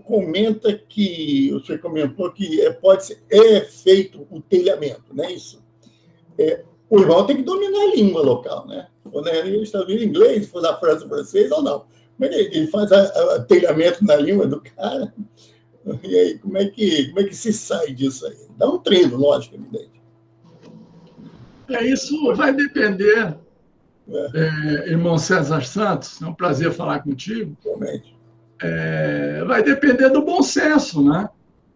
comenta que, você comentou que pode ser feito o telhamento, não é isso? O irmão tem que dominar a língua local, né? Quando ele está ouvindo inglês, se for da França, francês ou não. Como é que ele faz telhamento na língua do cara? E aí, como é que se sai disso aí? Dá um treino, lógico, evidente. Isso vai depender, irmão César Santos, é um prazer falar contigo. Realmente. Vai depender do bom senso, né?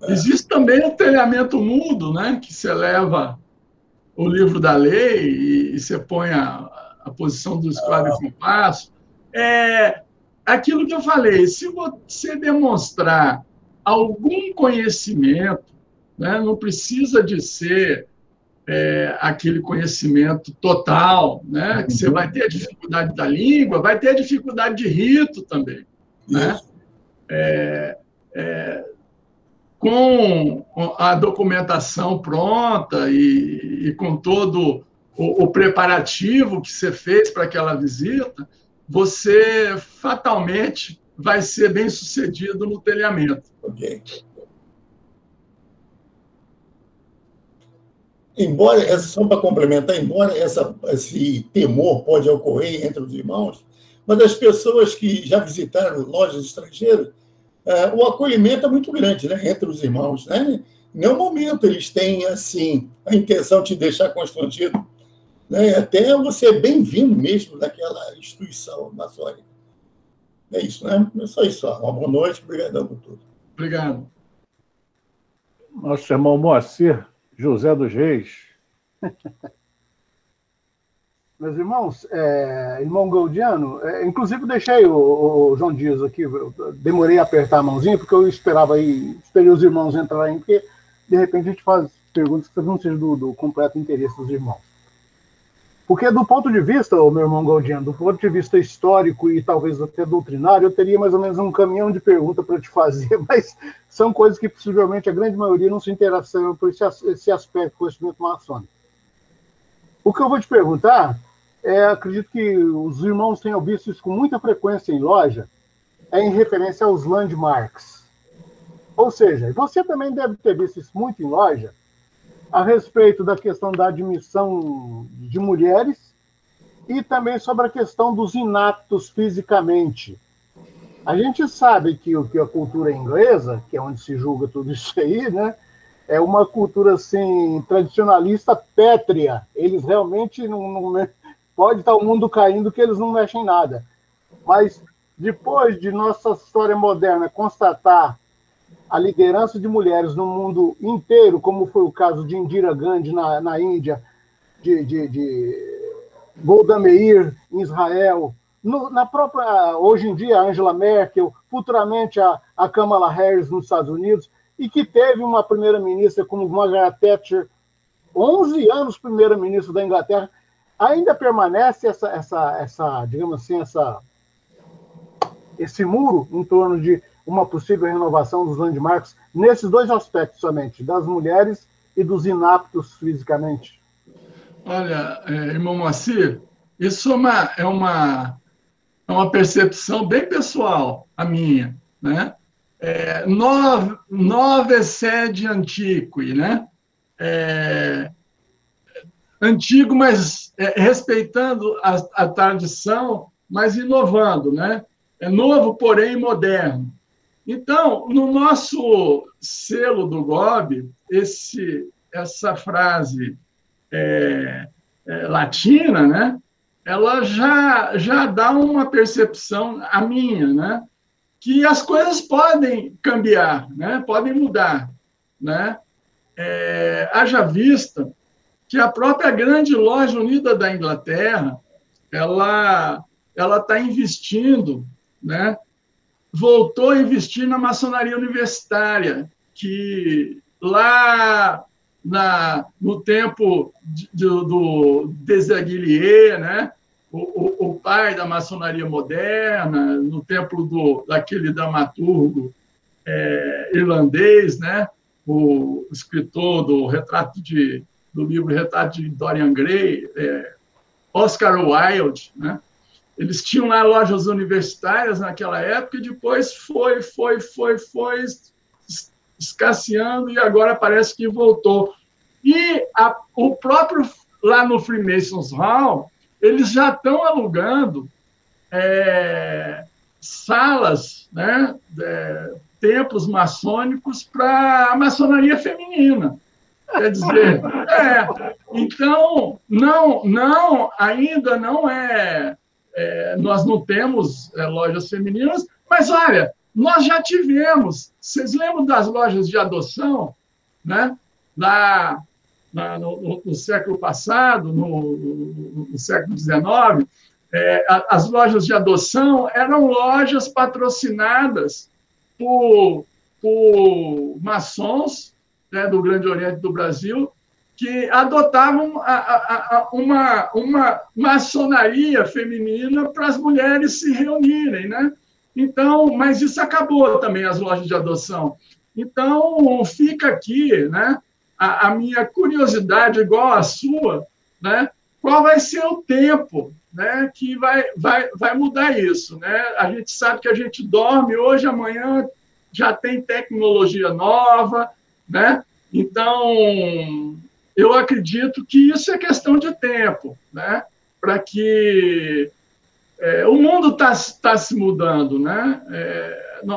Existe também o telhamento mudo, né? Que você leva o livro da lei e você põe a posição do esquadro e compasso. Aquilo que eu falei, se você demonstrar algum conhecimento, né, não precisa de ser aquele conhecimento total, né, que você vai ter a dificuldade da língua, vai ter a dificuldade de rito também. Né? Com a documentação pronta e com todo o preparativo que você fez para aquela visita, você fatalmente vai ser bem sucedido no telhamento. Ok. Embora, só para complementar, embora esse temor pode ocorrer entre os irmãos, mas as pessoas que já visitaram lojas estrangeiras, o acolhimento é muito grande, né, entre os irmãos. Né? Em nenhum momento eles têm assim, a intenção de te deixar constrangido. Né? Até você é bem-vindo mesmo naquela instituição maçônica. É isso, né? É só isso. Uma boa noite, obrigadão por tudo. Obrigado. Nosso irmão Moacir José dos Reis. Meus irmãos, irmão Gaudiano, inclusive deixei o João Dias aqui, eu demorei a apertar a mãozinha, porque eu esperei os irmãos entrarem, porque de repente a gente faz perguntas que não sejam do completo interesse dos irmãos. Porque do ponto de vista, meu irmão Gaudiano, do ponto de vista histórico e talvez até doutrinário, eu teria mais ou menos um caminhão de perguntas para te fazer, mas são coisas que possivelmente a grande maioria não se interessaram por esse aspecto do conhecimento maçônico. O que eu vou te perguntar, acredito que os irmãos tenham visto isso com muita frequência em loja, em referência aos landmarks. Ou seja, você também deve ter visto isso muito em loja, a respeito da questão da admissão de mulheres e também sobre a questão dos inaptos fisicamente. A gente sabe que a cultura inglesa, que é onde se julga tudo isso aí, né, é uma cultura assim, tradicionalista pétrea. Eles realmente não pode estar o mundo caindo que eles não mexem em nada. Mas depois de nossa história moderna constatar a liderança de mulheres no mundo inteiro, como foi o caso de Indira Gandhi na Índia, de Golda Meir em Israel, na própria, hoje em dia, a Angela Merkel, futuramente a Kamala Harris nos Estados Unidos, e que teve uma primeira-ministra como Margaret Thatcher, 11 anos primeira-ministra da Inglaterra, ainda permanece digamos assim, esse muro em torno de uma possível renovação dos landmarks nesses dois aspectos somente, das mulheres e dos inaptos fisicamente? Olha, irmão Moacir, isso é uma percepção bem pessoal, a minha, né? Nove sede antiqui, né? Antigo, mas respeitando a tradição, mas inovando, né? É novo, porém moderno. Então, no nosso selo do GOB, essa frase latina, né? Ela já dá uma percepção, a minha, né? Que as coisas podem cambiar, né? Podem mudar, né? Haja vista que a própria grande loja unida da Inglaterra, ela está investindo, né? Voltou a investir na maçonaria universitária, que lá no tempo do Desaguiliers, né? O pai da maçonaria moderna, no tempo daquele dramaturgo irlandês, né? O escritor do livro Retrato de Dorian Gray, Oscar Wilde, né? Eles tinham lá lojas universitárias naquela época e depois foi escasseando e agora parece que voltou. E o próprio, lá no Freemasons Hall, eles já estão alugando salas, né, templos maçônicos para a maçonaria feminina. Quer dizer, então, ainda não nós não temos lojas femininas, mas, olha, nós já tivemos. Vocês lembram das lojas de adoção, né? Lá no século passado, no século XIX, as lojas de adoção eram lojas patrocinadas por maçons, né, do Grande Oriente do Brasil, que adotavam uma maçonaria feminina para as mulheres se reunirem, né? Então, mas isso acabou também, as lojas de adoção. Então, fica aqui, né, a minha curiosidade, igual à sua, né? Qual vai ser o tempo, né, que vai mudar isso, né? A gente sabe que a gente dorme hoje, amanhã já tem tecnologia nova, né? Então, eu acredito que isso é questão de tempo, né? Para que o mundo está se mudando, né?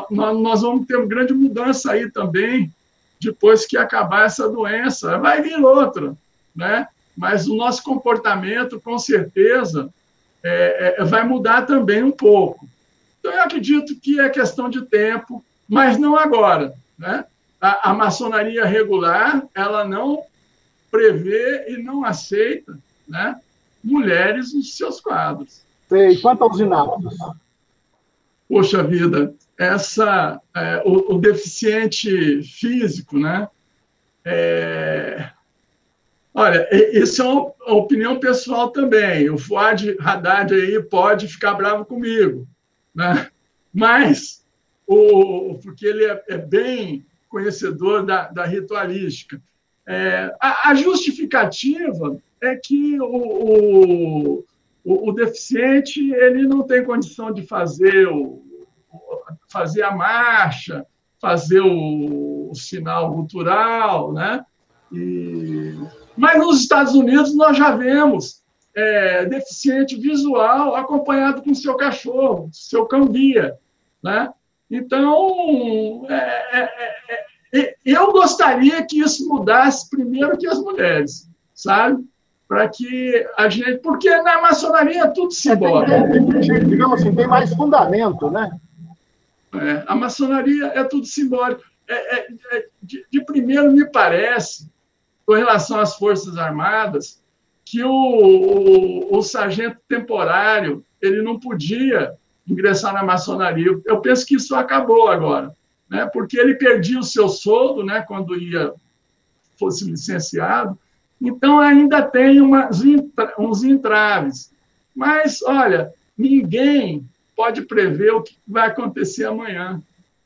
Nós vamos ter uma grande mudança aí também, depois que acabar essa doença. Vai vir outra, né? Mas o nosso comportamento, com certeza, vai mudar também um pouco. Então, eu acredito que é questão de tempo, mas não agora, né? A maçonaria regular, ela não prevê e não aceita, né, mulheres nos seus quadros. E quanto aos inaptos? Poxa vida, o deficiente físico, né? Olha, isso é uma opinião pessoal também. O Fuad Haddad aí pode ficar bravo comigo, né? Mas, porque ele é bem conhecedor da ritualística. A justificativa é que o deficiente ele não tem condição de fazer a marcha, fazer o sinal gutural, né? Mas nos Estados Unidos nós já vemos deficiente visual acompanhado com seu cachorro, seu cão-guia, né? Então, eu gostaria que isso mudasse primeiro que as mulheres, sabe? Para que a gente... Porque na maçonaria é tudo simbólico. Digamos assim, tem mais fundamento, né? A maçonaria é tudo simbólico. De primeiro, me parece, com relação às Forças Armadas, que o sargento temporário ele não podia ingressar na maçonaria. Eu penso que isso acabou agora, né? Porque ele perdia o seu soldo, né, quando fosse licenciado. Então, ainda tem uns entraves. Mas, olha, ninguém pode prever o que vai acontecer amanhã,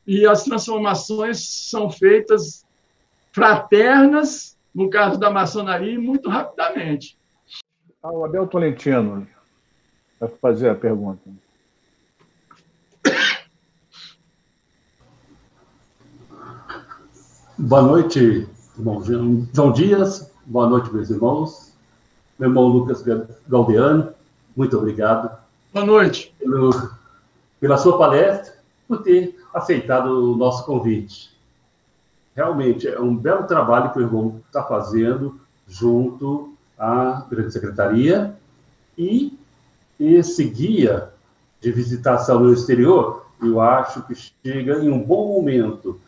e as transformações são feitas fraternas, no caso da maçonaria, muito rapidamente. O Abel Tolentino vai fazer a pergunta. Boa noite, irmão João Dias. Boa noite, meus irmãos. Meu irmão Lucas Galdeano, muito obrigado. Boa noite. Pela sua palestra, por ter aceitado o nosso convite. Realmente, é um belo trabalho que o irmão está fazendo junto à Grande Secretaria, e esse guia de visitação no exterior, eu acho que chega em um bom momento.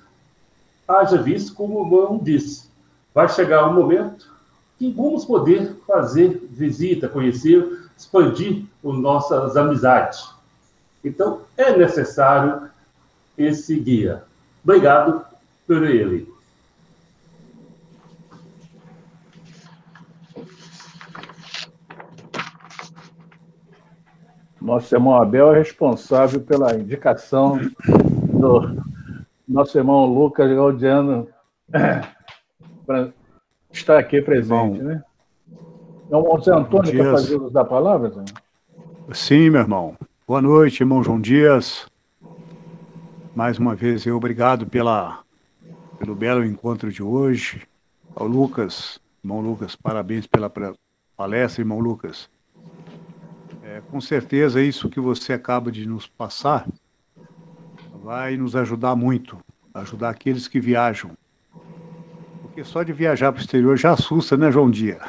Haja visto, como o irmão disse, vai chegar um momento que vamos poder fazer visita, conhecer, expandir as nossas amizades. Então, é necessário esse guia. Obrigado por ele. Nosso irmão Abel é responsável pela indicação do nosso irmão Lucas Galdeano para estar aqui presente, né? Então, o Zé Antônio quer fazer uso da palavra, Zé? Sim, meu irmão. Boa noite, irmão João Dias. Mais uma vez, obrigado pelo belo encontro de hoje. Ao Lucas, irmão Lucas, parabéns pela palestra, irmão Lucas. Com certeza, isso que você acaba de nos passar vai nos ajudar muito, ajudar aqueles que viajam. Porque só de viajar para o exterior já assusta, né, João Dias?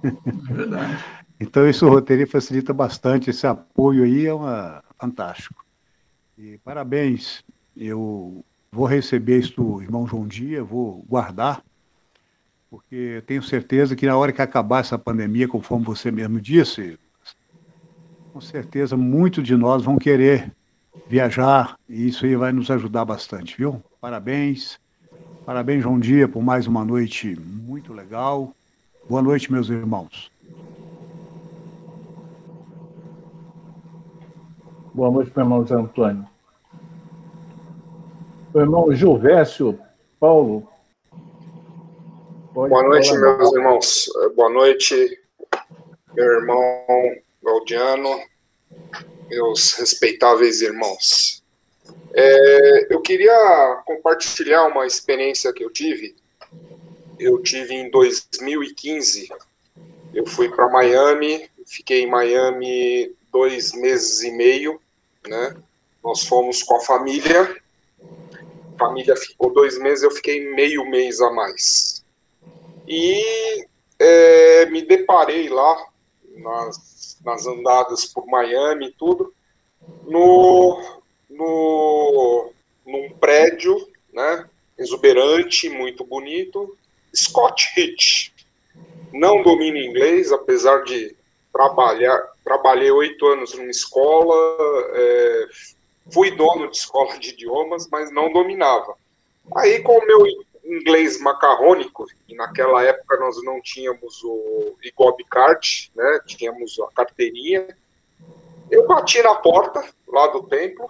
É verdade. Então, isso o roteiro facilita bastante, esse apoio aí fantástico. E parabéns, eu vou receber isso do irmão João Dias, vou guardar, porque tenho certeza que na hora que acabar essa pandemia, conforme você mesmo disse, com certeza muitos de nós vão querer viajar, e isso aí vai nos ajudar bastante, viu? Parabéns. Parabéns, João Dias, por mais uma noite muito legal. Boa noite, meus irmãos. Boa noite, meu irmão Zé Antônio. Meu irmão Gilvécio Paulo. Boa noite, meus irmãos. Boa noite, meu irmão Galdeano, meus respeitáveis irmãos. Eu queria compartilhar uma experiência que eu tive. Eu tive em 2015. Eu fui para Miami, fiquei em Miami 2 meses e meio, né? Nós fomos com a família ficou 2 meses, eu fiquei meio mês a mais. E me deparei lá, nas andadas por Miami e tudo, num prédio, né, exuberante, muito bonito, Scott Hitch. Não domino inglês, apesar de trabalhei 8 anos numa escola, fui dono de escola de idiomas, mas não dominava. Aí, com o meu inglês macarrônico, e naquela época nós não tínhamos o IGOB Card, né, tínhamos a carteirinha, eu bati na porta lá do templo,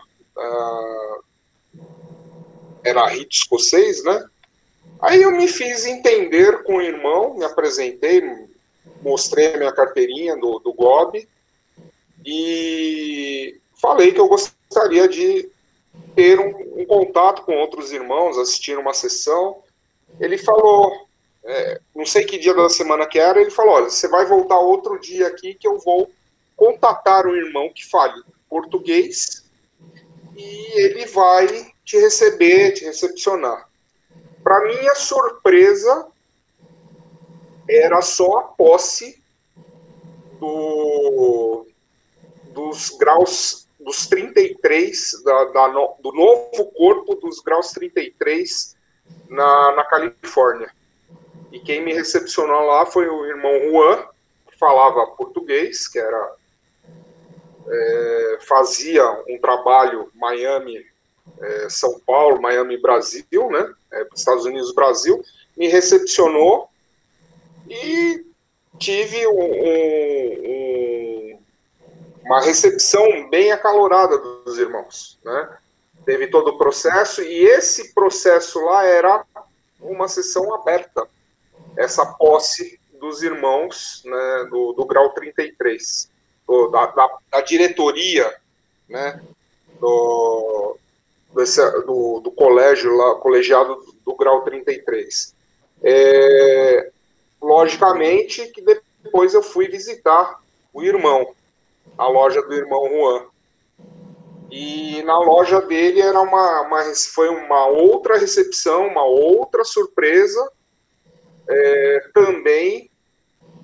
era rito escocês, né? Aí eu me fiz entender com o irmão, me apresentei, mostrei a minha carteirinha do GOB e falei que eu gostaria de ter um contato com outros irmãos, assistir uma sessão. Ele falou, não sei que dia da semana que era, ele falou, olha, você vai voltar outro dia aqui que eu vou contatar um irmão que fale português e ele vai te receber, te recepcionar. Para minha surpresa, era só a posse dos graus, dos 33, do novo corpo dos graus 33 na Califórnia. E quem me recepcionou lá foi o irmão Juan, que falava português, que fazia um trabalho Miami, São Paulo, Miami, Brasil, né? Estados Unidos, Brasil, me recepcionou e tive uma recepção bem acalorada dos irmãos, né? teve todo o processo, e esse processo lá era uma sessão aberta, essa posse dos irmãos, né, do grau 33, da diretoria, né, do colégio lá, colegiado do grau 33. Logicamente que depois eu fui visitar o irmão, a loja do irmão Juan. E na loja dele era foi uma outra recepção, uma outra surpresa, também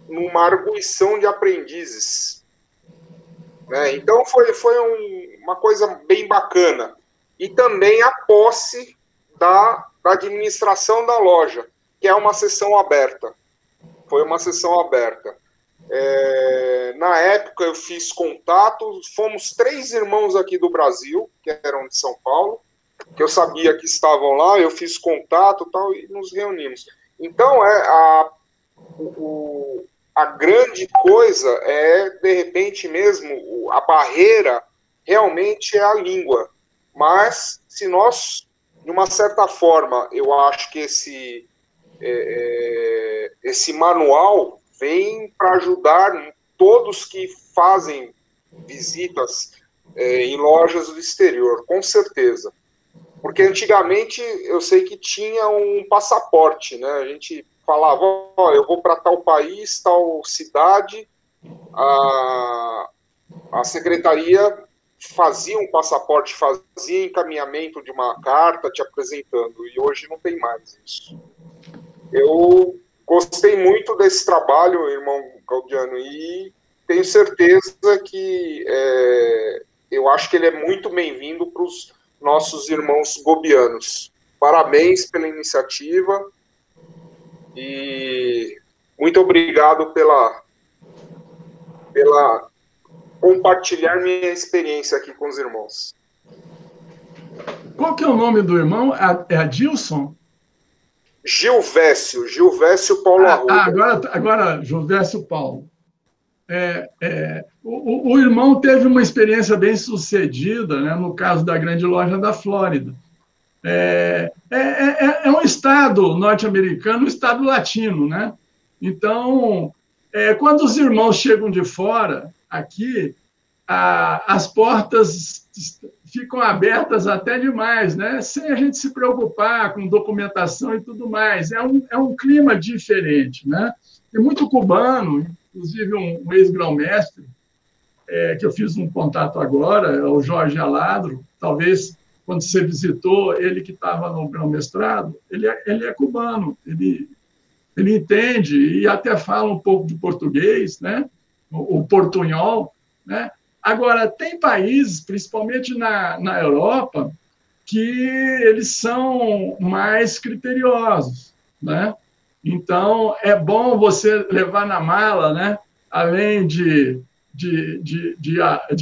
numa arguição de aprendizes. Né? Então foi uma coisa bem bacana. E também a posse da administração da loja, que é uma sessão aberta. Foi uma sessão aberta. Na época eu fiz contato, fomos 3 irmãos aqui do Brasil, que eram de São Paulo, que eu sabia que estavam lá, eu fiz contato tal, e nos reunimos. Então, a grande coisa de repente mesmo, a barreira realmente é a língua. Mas, se nós, de uma certa forma, eu acho que esse manual vem para ajudar todos que fazem visitas em lojas do exterior, com certeza. Porque antigamente eu sei que tinha um passaporte, né? A gente falava, eu vou para tal país, tal cidade, a secretaria fazia um passaporte, fazia encaminhamento de uma carta te apresentando, e hoje não tem mais isso. Eu gostei muito desse trabalho, irmão Gaudiano, e tenho certeza que eu acho que ele é muito bem-vindo para os nossos irmãos gobianos. Parabéns pela iniciativa e muito obrigado pela compartilhar minha experiência aqui com os irmãos. Qual que é o nome do irmão? É Adilson? Gilvécio Paulo Arruda. Agora Gilvécio Paulo. O irmão teve uma experiência bem sucedida, né, no caso da grande loja da Flórida. É um estado norte-americano, um estado latino, né? Então, quando os irmãos chegam de fora, aqui, as portas ficam abertas até demais, né? Sem a gente se preocupar com documentação e tudo mais. É um clima diferente, né? Tem muito cubano, inclusive um ex-grão-mestre, que eu fiz um contato agora, é o Jorge Aladro, talvez quando você visitou, ele que estava no grão-mestrado, ele é cubano, ele entende e até fala um pouco de português, né? O portunhol, né? Agora, tem países, principalmente na Europa, que eles são mais criteriosos, né? Então, é bom você levar na mala, né? Além de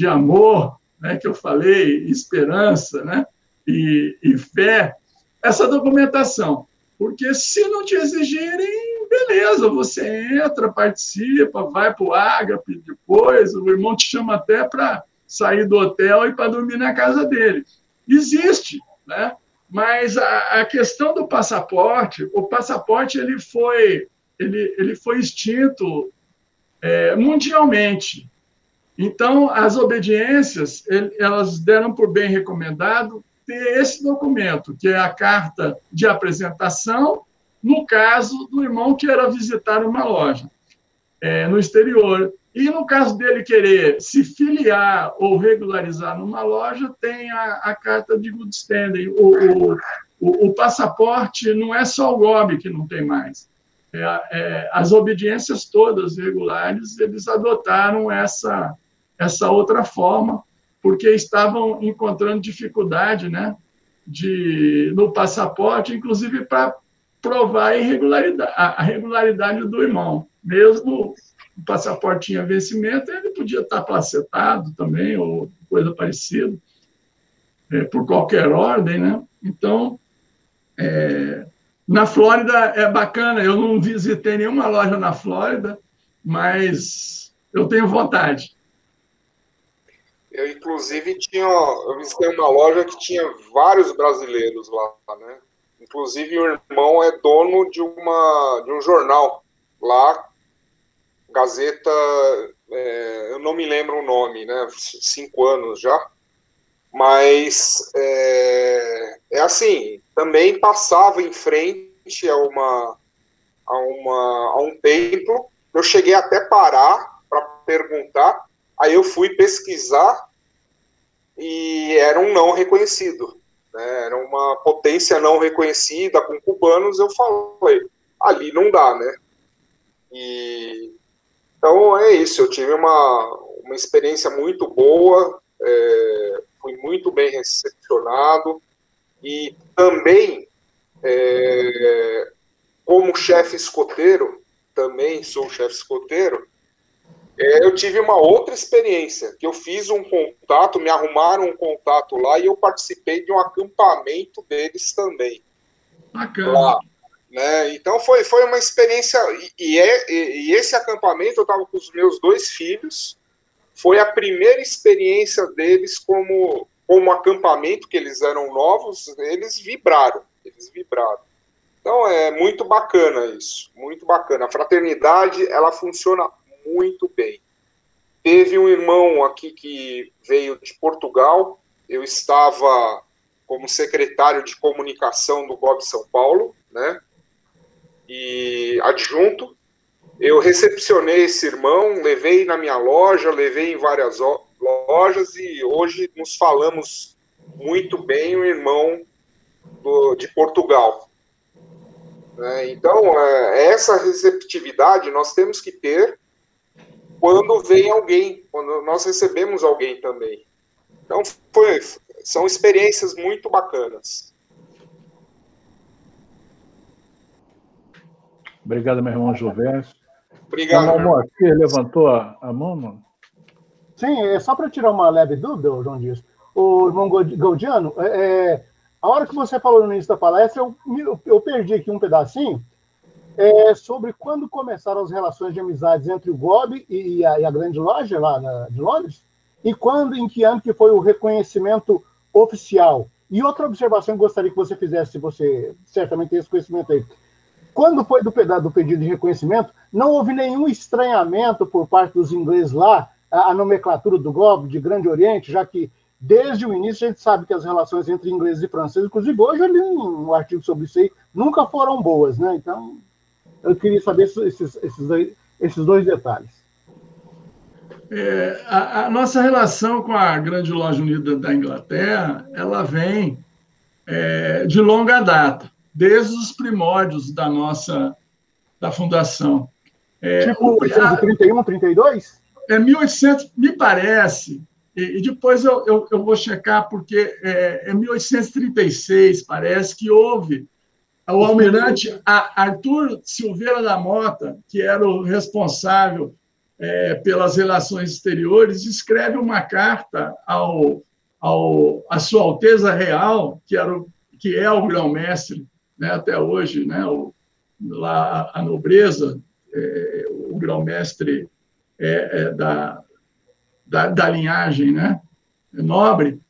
amor, né? Que eu falei, esperança, né? E fé, essa documentação. Porque se não te exigirem, beleza, você entra, participa, vai para o Ágape depois, o irmão te chama até para sair do hotel e para dormir na casa dele. Existe, né? Mas a questão do passaporte, o passaporte ele foi extinto mundialmente. Então, as obediências, elas deram por bem recomendado ter esse documento, que é a carta de apresentação, no caso do irmão que era visitar uma loja no exterior. E no caso dele querer se filiar ou regularizar numa loja, tem a carta de good standing. O passaporte não é só o GOB que não tem mais. As obediências todas regulares, eles adotaram essa outra forma, porque estavam encontrando dificuldade, né, no passaporte, inclusive para provar a regularidade do irmão. Mesmo o passaporte tinha vencimento, ele podia estar placetado também, ou coisa parecida, por qualquer ordem, né? Então, na Flórida é bacana, eu não visitei nenhuma loja na Flórida, mas eu tenho vontade. Eu, inclusive, eu visitei uma loja que tinha vários brasileiros lá, né? Inclusive, o irmão é dono de um jornal lá, Gazeta, eu não me lembro o nome, né? 5 anos já. Mas é assim, também passava em frente a um templo. Eu cheguei até parar para perguntar. Aí eu fui pesquisar e era um não reconhecido, né? Era uma potência não reconhecida com cubanos. Eu falei, ali não dá, né? Então é isso. Eu tive uma experiência muito boa. Fui muito bem recepcionado e também, como chefe escoteiro, também sou chefe escoteiro, eu tive uma outra experiência, que eu fiz um contato, me arrumaram um contato lá e eu participei de um acampamento deles também. Bacana. Lá, né? Então foi uma experiência, e esse acampamento eu estava com os meus 2 filhos. Foi a primeira experiência deles como acampamento, que eles eram novos, eles vibraram. Então é muito bacana isso, muito bacana. A fraternidade, ela funciona muito bem. Teve um irmão aqui que veio de Portugal, eu estava como secretário de comunicação do GOB São Paulo, né? E adjunto. Eu recepcionei esse irmão, levei na minha loja, levei em várias lojas e hoje nos falamos muito bem, o irmão de Portugal. Então, essa receptividade nós temos que ter quando vem alguém, quando nós recebemos alguém também. Então, são experiências muito bacanas. Obrigado, meu irmão Gilberto. Obrigado. O Moacir levantou a mão, mano? Sim, só para tirar uma leve dúvida, João Dias. O irmão Gaudiano, a hora que você falou no início da palestra, eu perdi aqui um pedacinho sobre quando começaram as relações de amizades entre o GOB e a grande loja lá de Londres, e em que ano que foi o reconhecimento oficial. E outra observação que eu gostaria que você fizesse, se você certamente tem esse conhecimento aí. Quando foi do pedido de reconhecimento, não houve nenhum estranhamento por parte dos ingleses lá, a nomenclatura do GOB, de Grande Oriente, já que desde o início a gente sabe que as relações entre ingleses e franceses, inclusive hoje eu li um artigo sobre isso aí, nunca foram boas, né? Então, eu queria saber esses 2 detalhes. A nossa relação com a Grande Loja Unida da Inglaterra, ela vem de longa data, desde os primórdios da fundação. Tipo 1831, 32? 1800, me parece, e depois eu vou checar, porque em 1836 parece que houve o almirante Arthur Silveira da Mota, que era o responsável pelas relações exteriores, escreve uma carta à Sua Alteza Real, que é o grão-mestre, né, até hoje, né, lá a nobreza, o grão-mestre da linhagem, né, nobre,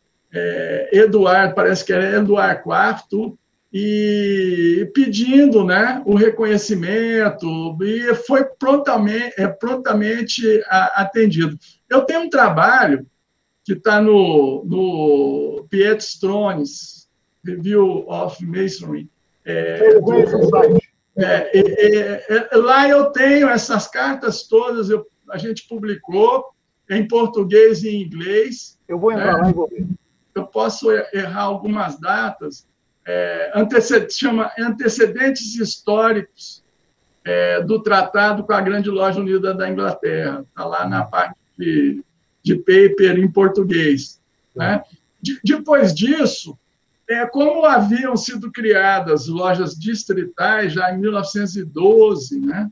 Eduardo, parece que era Eduardo IV, e pedindo, né, o reconhecimento, e foi prontamente atendido. Eu tenho um trabalho que está no Piet Strones, Review of Masonry. Lá eu tenho essas cartas todas, a gente publicou em português e em inglês. Eu vou entrar lá e vou ver. Eu posso errar algumas datas. Chama Antecedentes Históricos do Tratado com a Grande Loja Unida da Inglaterra. Está lá na parte de paper em português. Né? Depois disso, como haviam sido criadas lojas distritais já em 1912, né?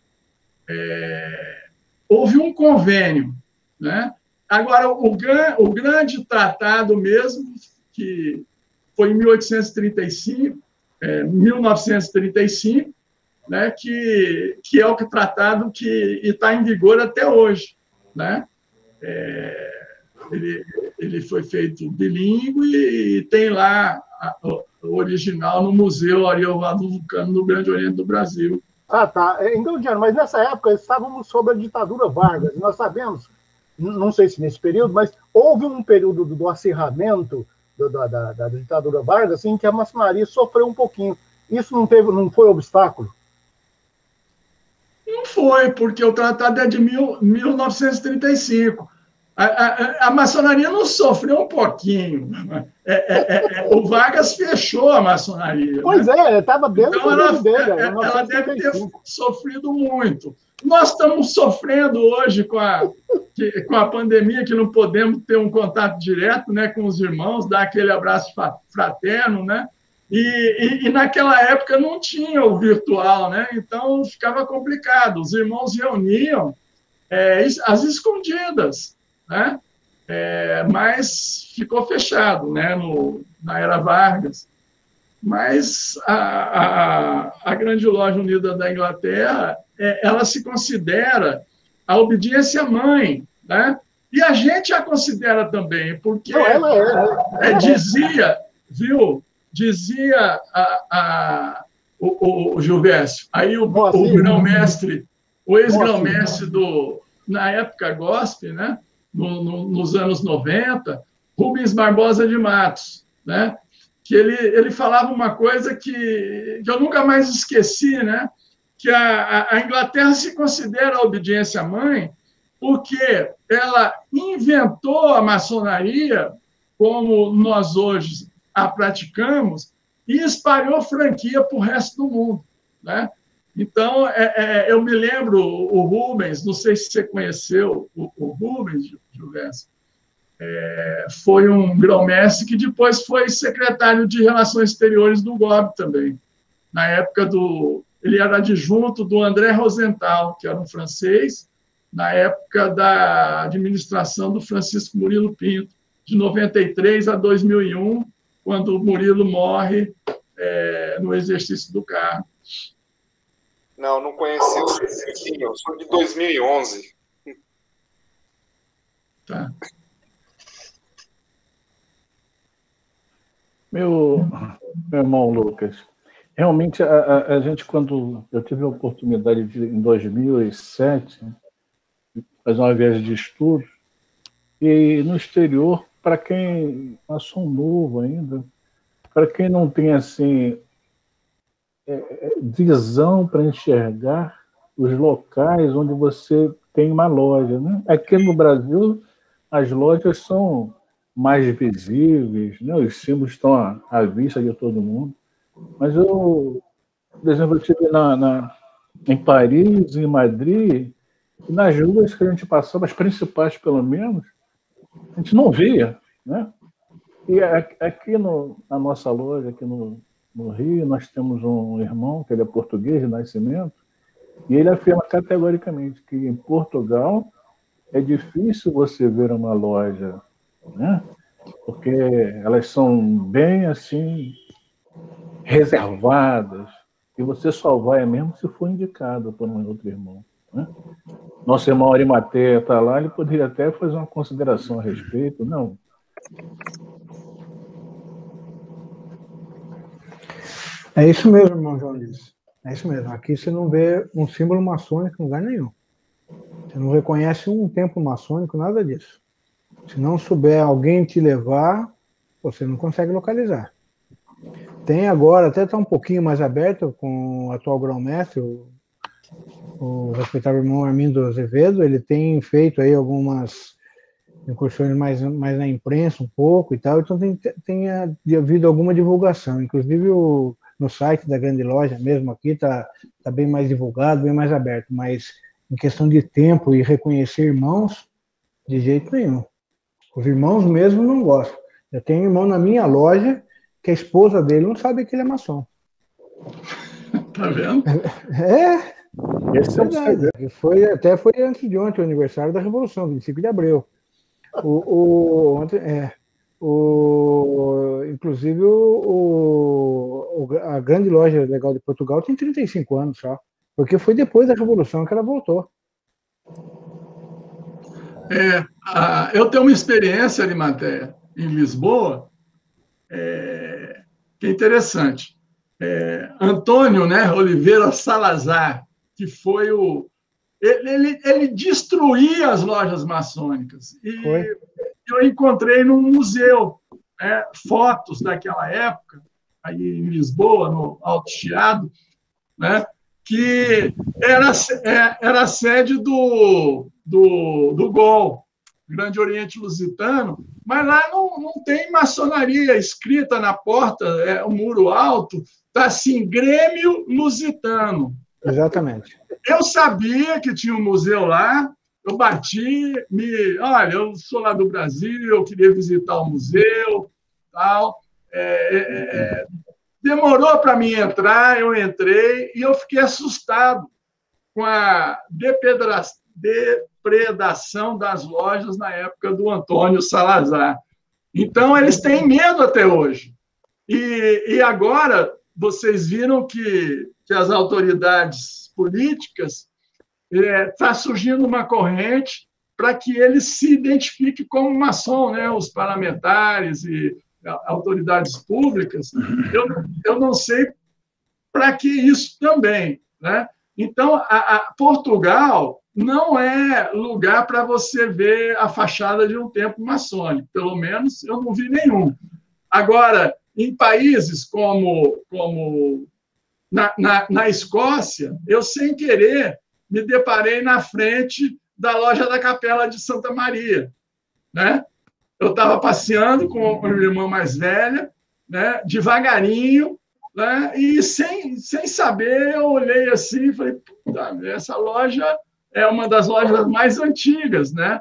Houve um convênio. Né? Agora, o grande tratado mesmo, que foi em 1935, né? que é o tratado que está em vigor até hoje. Né? ele foi feito bilíngue e tem lá o original no Museu Ariovaldo Vulcano no Grande Oriente do Brasil. Ah, tá. Então, Diano, mas nessa época estávamos sob a ditadura Vargas. Nós sabemos, não sei se nesse período, mas houve um período do acirramento da ditadura Vargas em que a maçonaria sofreu um pouquinho. Isso não foi obstáculo? Não foi, porque o tratado é de 1935. A maçonaria não sofreu um pouquinho. O Vargas fechou a maçonaria. Pois né? Estava dentro então dele. Ela deve ter sofrido muito. Nós estamos sofrendo hoje com a pandemia, que não podemos ter um contato direto, né, com os irmãos, dar aquele abraço fraterno, né? E naquela época não tinha o virtual, né? Então ficava complicado. Os irmãos reuniam às escondidas, né? Mas ficou fechado, né? Na era Vargas. Mas a Grande Loja Unida da Inglaterra, ela se considera a obediência mãe, né? E a gente a considera também, porque dizia o Gilvécio, aí o grão-mestre, o ex-grão-mestre na época gospel, né? Nos anos 90, Rubens Barbosa de Matos, né? Que ele falava uma coisa que eu nunca mais esqueci, né? Que a Inglaterra se considera a obediência mãe porque ela inventou a maçonaria como nós hoje a praticamos e espalhou franquia para o resto do mundo, né? Então, eu me lembro, o Rubens, não sei se você conheceu o Rubens, Gilvécio, foi um grão-mestre que depois foi secretário de Relações Exteriores do GOB também. Na época ele era adjunto do André Rosenthal, que era um francês, na época da administração do Francisco Murilo Pinto, de 93 a 2001, quando o Murilo morre no exercício do cargo. Não conheci o Francisquinho, eu sou de 2011. Tá. Meu irmão Lucas, realmente a gente, quando eu tive a oportunidade em 2007, fazer uma viagem de estudo, e no exterior, para quem passou novo ainda, para quem não tem assim visão para enxergar os locais onde você tem uma loja, né? Aqui no Brasil, as lojas são mais visíveis, né? Os símbolos estão à vista de todo mundo. Mas eu, por exemplo, eu estive em Paris, em Madrid, e nas ruas que a gente passava, as principais pelo menos, a gente não via, né? E aqui na nossa loja, aqui no Rio, nós temos um irmão, que ele é português de nascimento, e ele afirma categoricamente que em Portugal é difícil você ver uma loja, né? Porque elas são bem assim reservadas, e você só vai mesmo se for indicado por um outro irmão, né? Nosso irmão Arimateia está lá, ele poderia até fazer uma consideração a respeito, não? É isso mesmo, irmão João Luiz. É isso mesmo. Aqui você não vê um símbolo maçônico em lugar nenhum. Você não reconhece um templo maçônico, nada disso. Se não souber alguém te levar, você não consegue localizar. Tem agora, até está um pouquinho mais aberto com o atual grão-mestre, o respeitável irmão Armindo Azevedo. Ele tem feito aí algumas incursões mais na imprensa um pouco e tal, então tem havido alguma divulgação, inclusive no site da Grande Loja mesmo aqui está bem mais divulgado, bem mais aberto, mas em questão de tempo e reconhecer irmãos, de jeito nenhum. Os irmãos mesmo não gostam. Eu tenho um irmão na minha loja que a esposa dele não sabe que ele é maçom. Tá vendo? Esse é verdade. Até foi antes de ontem, o aniversário da Revolução, 25 de abril. Inclusive, a Grande Loja Legal de Portugal tem 35 anos só, porque foi depois da Revolução que ela voltou. Eu tenho uma experiência, Arimateia, em Lisboa, que é interessante. Antônio, né, Oliveira Salazar, que foi ele destruía as lojas maçônicas. E eu encontrei num museu, né, fotos daquela época, aí em Lisboa, no Alto Chiado, né, que era a sede do GOL, Grande Oriente Lusitano, mas lá não tem maçonaria escrita na porta, o muro alto, está assim, Grêmio Lusitano. Exatamente. Eu sabia que tinha um museu lá, eu bati, olha, eu sou lá do Brasil, eu queria visitar o museu, tal. Demorou para mim entrar, eu entrei e eu fiquei assustado com a depredação das lojas na época do Antônio Salazar. Então, eles têm medo até hoje. E agora, vocês viram que as autoridades políticas está surgindo uma corrente para que eles se identifiquem como maçom, né? Os parlamentares e autoridades públicas. Eu não sei para que isso também, né? Então, Portugal não é lugar para você ver a fachada de um templo maçônico. Pelo menos eu não vi nenhum. Agora, em países como na Escócia, eu, sem querer, me deparei na frente da loja da Capela de Santa Maria, né? Eu estava passeando com a minha irmã mais velha, né? Devagarinho, né? E sem saber, eu olhei assim e falei, puta, essa loja é uma das lojas mais antigas, né?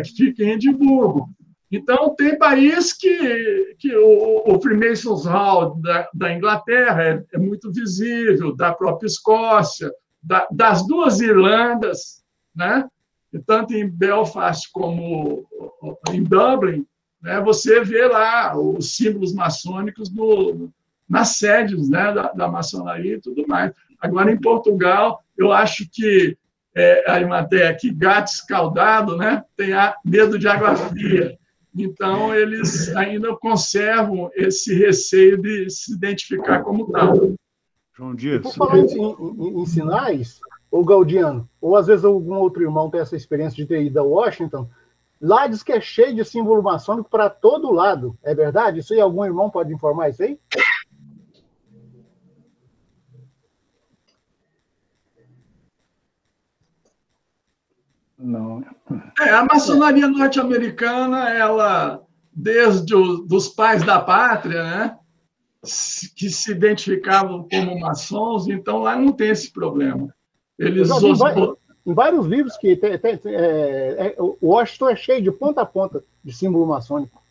Que fica em Edimburgo. Então, tem país que o Freemasons Hall da Inglaterra é muito visível, da própria Escócia, das duas Irlandas, né? E tanto em Belfast como em Dublin, né? Você vê lá os símbolos maçônicos nas sedes, né? da maçonaria e tudo mais. Agora, em Portugal, eu acho que Arimateia, que gato escaldado, né? Tem medo de água fria. Então, eles ainda conservam esse receio de se identificar como tal. João Dias. Por falar em sinais, ou Gaudiano, ou às vezes algum outro irmão tem essa experiência de ter ido a Washington, lá diz que é cheio de símbolo maçônico para todo lado. É verdade? Isso aí, algum irmão pode informar isso aí? Não. A maçonaria norte-americana, ela, desde os pais da pátria, né, que se identificavam como maçons, então lá não tem esse problema. Eles em vários livros que o Washington é cheio de ponta a ponta de símbolo maçônico.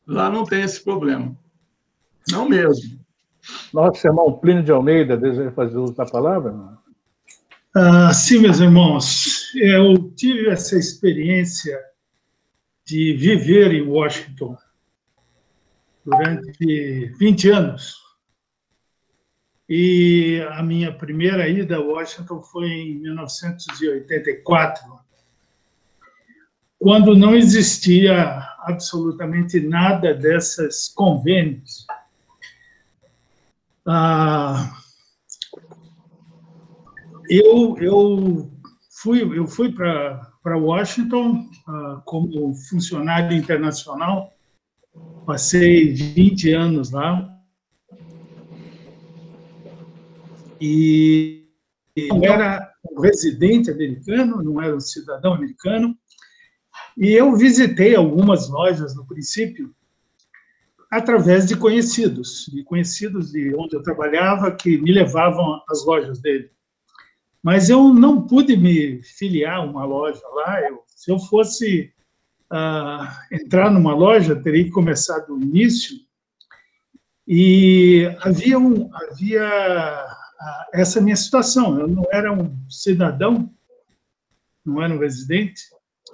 Lá não tem esse problema. Não mesmo. Nosso irmão Plínio de Almeida deseja fazer uso da palavra? Sim, meus irmãos, eu tive essa experiência de viver em Washington durante 20 anos. E a minha primeira ida a Washington foi em 1984, quando não existia absolutamente nada desses convênios. Eu fui para Washington como funcionário internacional, passei 20 anos lá, e não era um residente americano, não era um cidadão americano, e eu visitei algumas lojas no princípio, através de conhecidos de onde eu trabalhava, que me levavam às lojas dele. Mas eu não pude me filiar a uma loja lá. Se eu fosse entrar numa loja, teria que começar do início. E havia essa minha situação. Eu não era um cidadão, não era um residente.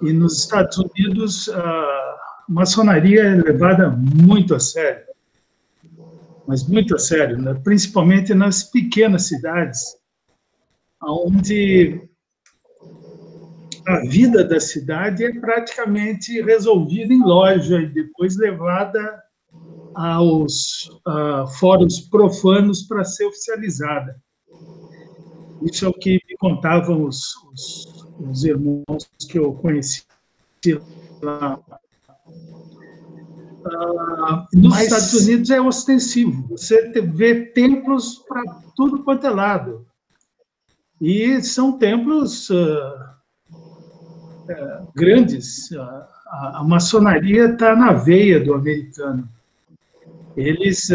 E nos Estados Unidos, a maçonaria é levada muito a sério. Mas muito a sério, né? Principalmente nas pequenas cidades, onde a vida da cidade é praticamente resolvida em loja e depois levada aos fóruns profanos para ser oficializada. Isso é o que me contavam os irmãos que eu conheci lá. Nos Estados Unidos é ostensivo. Você vê templos para tudo quanto é lado. E são templos grandes. A maçonaria está na veia do americano. Eles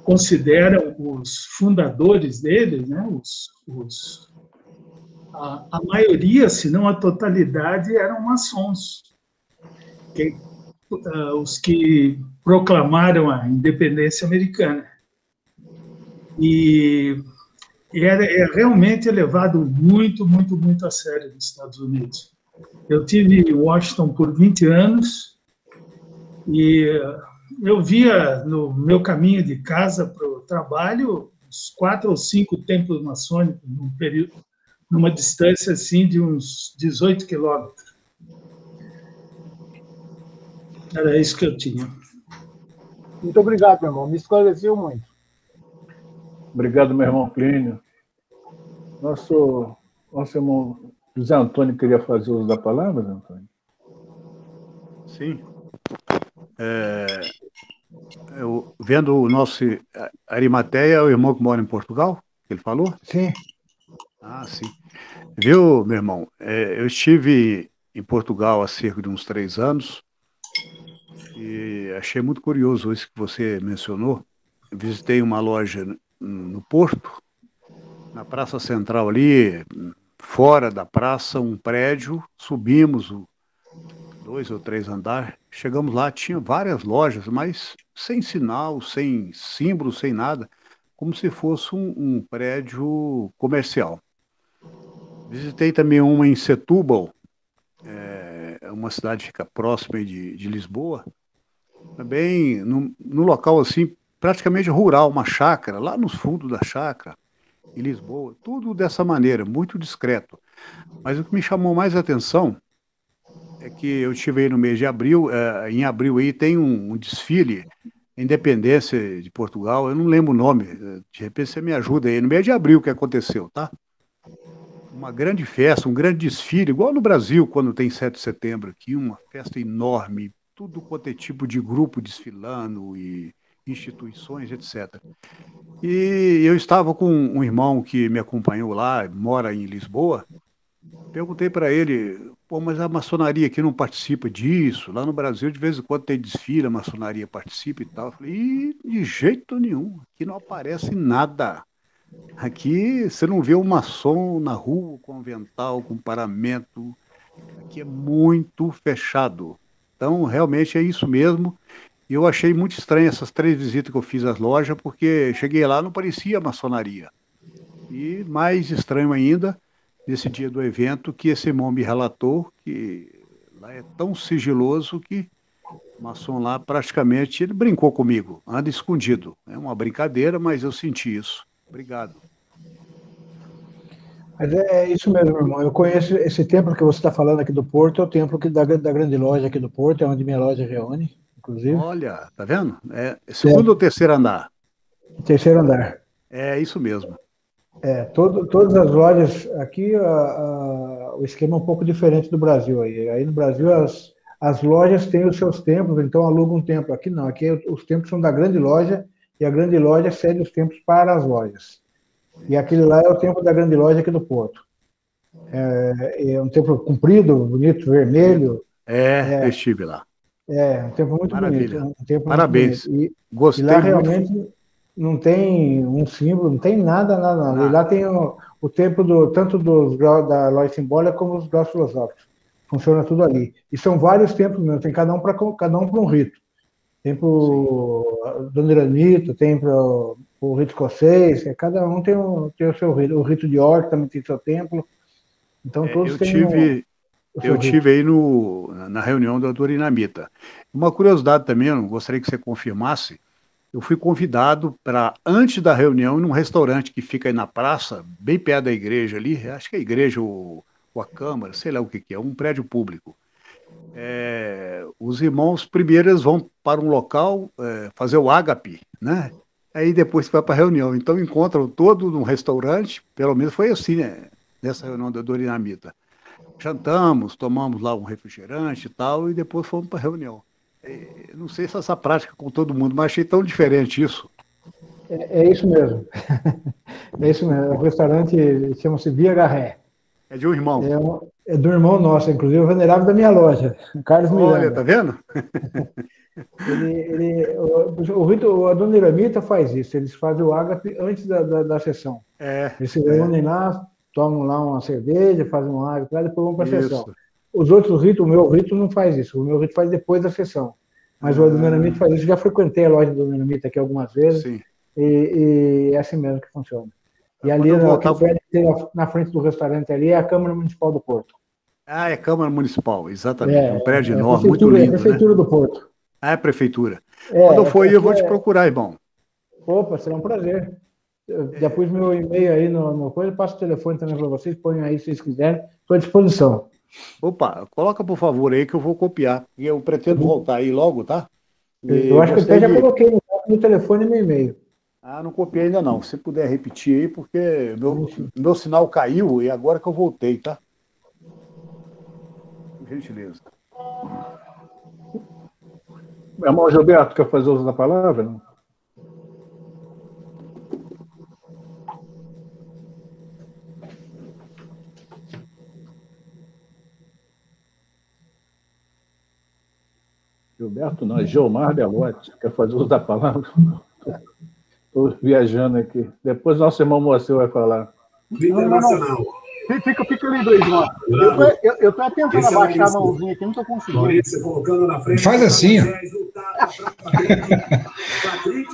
consideram os fundadores deles, né, a maioria, se não a totalidade, eram maçons. Os que proclamaram a independência americana. E realmente levado muito, muito, muito a sério nos Estados Unidos. Eu tive em Washington por 20 anos e eu via no meu caminho de casa para o trabalho uns 4 ou 5 templos maçônicos numa distância assim de uns 18 quilômetros. Era isso que eu tinha. Muito obrigado, meu irmão. Me esclareceu muito. Obrigado, meu irmão Plínio. Nosso irmão José Antônio queria fazer uso da palavra, José Antônio? Sim. Vendo o nosso Arimateia, é o irmão que mora em Portugal, que ele falou? Sim. Ah, sim. Viu, meu irmão? Eu estive em Portugal há cerca de uns 3 anos e achei muito curioso isso que você mencionou. Eu visitei uma loja no Porto, na Praça Central ali, fora da praça, um prédio, subimos 2 ou 3 andares, chegamos lá, tinha várias lojas, mas sem sinal, sem símbolo, sem nada, como se fosse um prédio comercial. Visitei também uma em Setúbal, uma cidade que fica próxima de Lisboa, também no local assim, praticamente rural, uma chácara, lá nos fundos da chácara, em Lisboa, tudo dessa maneira, muito discreto. Mas o que me chamou mais a atenção é que eu estive aí no mês de abril, em abril aí tem um desfile, Independência de Portugal, eu não lembro o nome, de repente você me ajuda aí, no mês de abril que aconteceu, tá? Uma grande festa, um grande desfile, igual no Brasil, quando tem 7 de setembro aqui, uma festa enorme, tudo quanto é tipo de grupo desfilando e instituições, etc. E eu estava com um irmão que me acompanhou lá, mora em Lisboa, perguntei para ele, pô, mas a maçonaria aqui não participa disso? Lá no Brasil, de vez em quando tem desfile, a maçonaria participa e tal. Eu falei, de jeito nenhum, aqui não aparece nada. Aqui você não vê um maçom na rua com avental, com paramento. Aqui é muito fechado. Então, realmente é isso mesmo. E eu achei muito estranho essas 3 visitas que eu fiz às lojas, porque cheguei lá não parecia maçonaria. E mais estranho ainda, nesse dia do evento, que esse irmão me relatou que lá é tão sigiloso que o maçom lá praticamente, ele brincou comigo, anda escondido. É uma brincadeira, mas eu senti isso. Obrigado. Mas é isso mesmo, irmão. Eu conheço esse templo que você está falando aqui do Porto, é o templo da grande loja aqui do Porto, é onde minha loja reúne, inclusive. Olha, tá vendo? Segundo ou terceiro andar? Terceiro andar. É isso mesmo. Todas as lojas aqui, o esquema é um pouco diferente do Brasil. Aí no Brasil as lojas têm os seus templos, então alugam um templo. Aqui não, aqui os templos são da grande loja e a grande loja cede os templos para as lojas. E aquele lá é o templo da grande loja aqui do Porto. É um templo comprido, bonito, vermelho. Eu estive lá. Um templo muito Maravilha. bonito. Um templo parabéns. Muito bonito. Gostei e lá muito. realmente não tem um símbolo, não tem nada. E lá tem o templo tanto dos graus da loja simbólica como os graus filosóficos. Funciona tudo ali. E são vários templos mesmo, tem cada um para um rito. Tem para o Dona Iranito, tem para o rito escocês, cada um tem o seu rito. O rito de York também tem seu templo. Então todos têm eu tive aí na reunião da Dorinamita. Uma curiosidade também, eu gostaria que você confirmasse, eu fui convidado para, antes da reunião, num restaurante que fica aí na praça, bem perto da igreja ali, acho que é a igreja, o ou a Câmara, sei lá o que é, um prédio público. Os irmãos primeiro eles vão para um local fazer o ágape, né? Aí depois vai para a reunião. Então encontram todo num restaurante, pelo menos foi assim, né? Nessa reunião da Dorinamita. Jantamos, tomamos lá um refrigerante e tal, e depois fomos para a reunião. Não sei se essa prática com todo mundo, mas achei tão diferente isso. É isso mesmo. É isso mesmo. O restaurante chama-se Via Garré. É de um irmão. É do irmão nosso, inclusive, o venerável da minha loja, Carlos Miranda. Olha, tá vendo? A Dona Iramita faz isso, eles fazem o ágape antes da sessão. Eles se reúnem lá, tomam lá uma cerveja, fazem um ágape lá, depois vão para a sessão. Os outros ritos, o meu rito não faz isso, o meu rito faz depois da sessão. Mas o Dona Iramita faz isso, já frequentei a loja do Dona Iramita aqui algumas vezes, e é assim mesmo que funciona. E ali, na frente do restaurante ali, é a Câmara Municipal do Porto. É a Câmara Municipal, exatamente. É um prédio enorme, muito lindo. É a Prefeitura do Porto. É a Prefeitura. Quando eu for aí, eu vou te procurar, irmão. Opa, será um prazer. Eu já pus meu e-mail aí no coisa, passo o telefone também para vocês, ponham aí se vocês quiserem, estou à disposição. Opa, coloca por favor aí que eu vou copiar. E eu pretendo voltar aí logo, tá? Eu acho que até já coloquei no telefone e no e-mail. Não copiei ainda não. Se puder repetir aí, porque meu sinal caiu e agora que eu voltei, tá? Por gentileza. Meu irmão Gilberto, quer fazer uso da palavra? Não? Gilberto não, Gilmar Belotti, quer fazer uso da palavra? Estou viajando aqui. Depois nosso irmão Moacir vai falar. Não. Fica ali dois, João. Eu estou tentando abaixar a mãozinha aqui, não estou conseguindo. Faz assim, ó.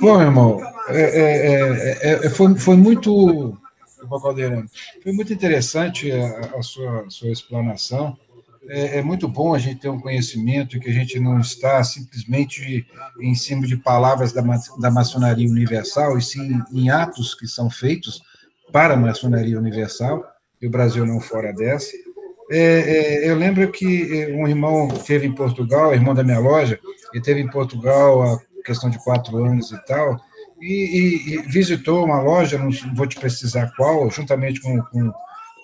Bom, irmão, foi muito... Foi muito interessante a sua explanação. É muito bom a gente ter um conhecimento que a gente não está simplesmente em cima de palavras da maçonaria universal, e sim em atos que são feitos para a maçonaria universal, e o Brasil não fora dessa. Eu lembro que um irmão esteve em Portugal, irmão da minha loja, ele esteve em Portugal há questão de 4 anos e tal, e visitou uma loja, não vou te precisar qual, juntamente com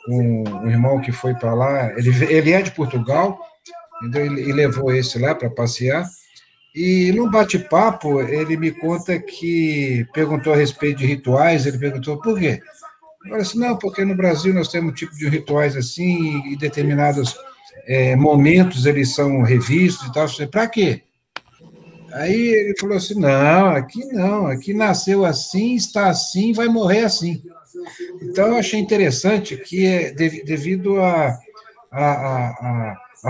um irmão que foi para lá, ele é de Portugal, então ele levou esse lá para passear, e num bate-papo ele me conta que perguntou a respeito de rituais, ele perguntou por quê? Eu falei assim, não, porque no Brasil nós temos um tipo de rituais assim, e determinados momentos eles são revistos e tal, para quê? Aí ele falou assim, não, aqui nasceu assim, está assim, vai morrer assim. Então, eu achei interessante que, devido à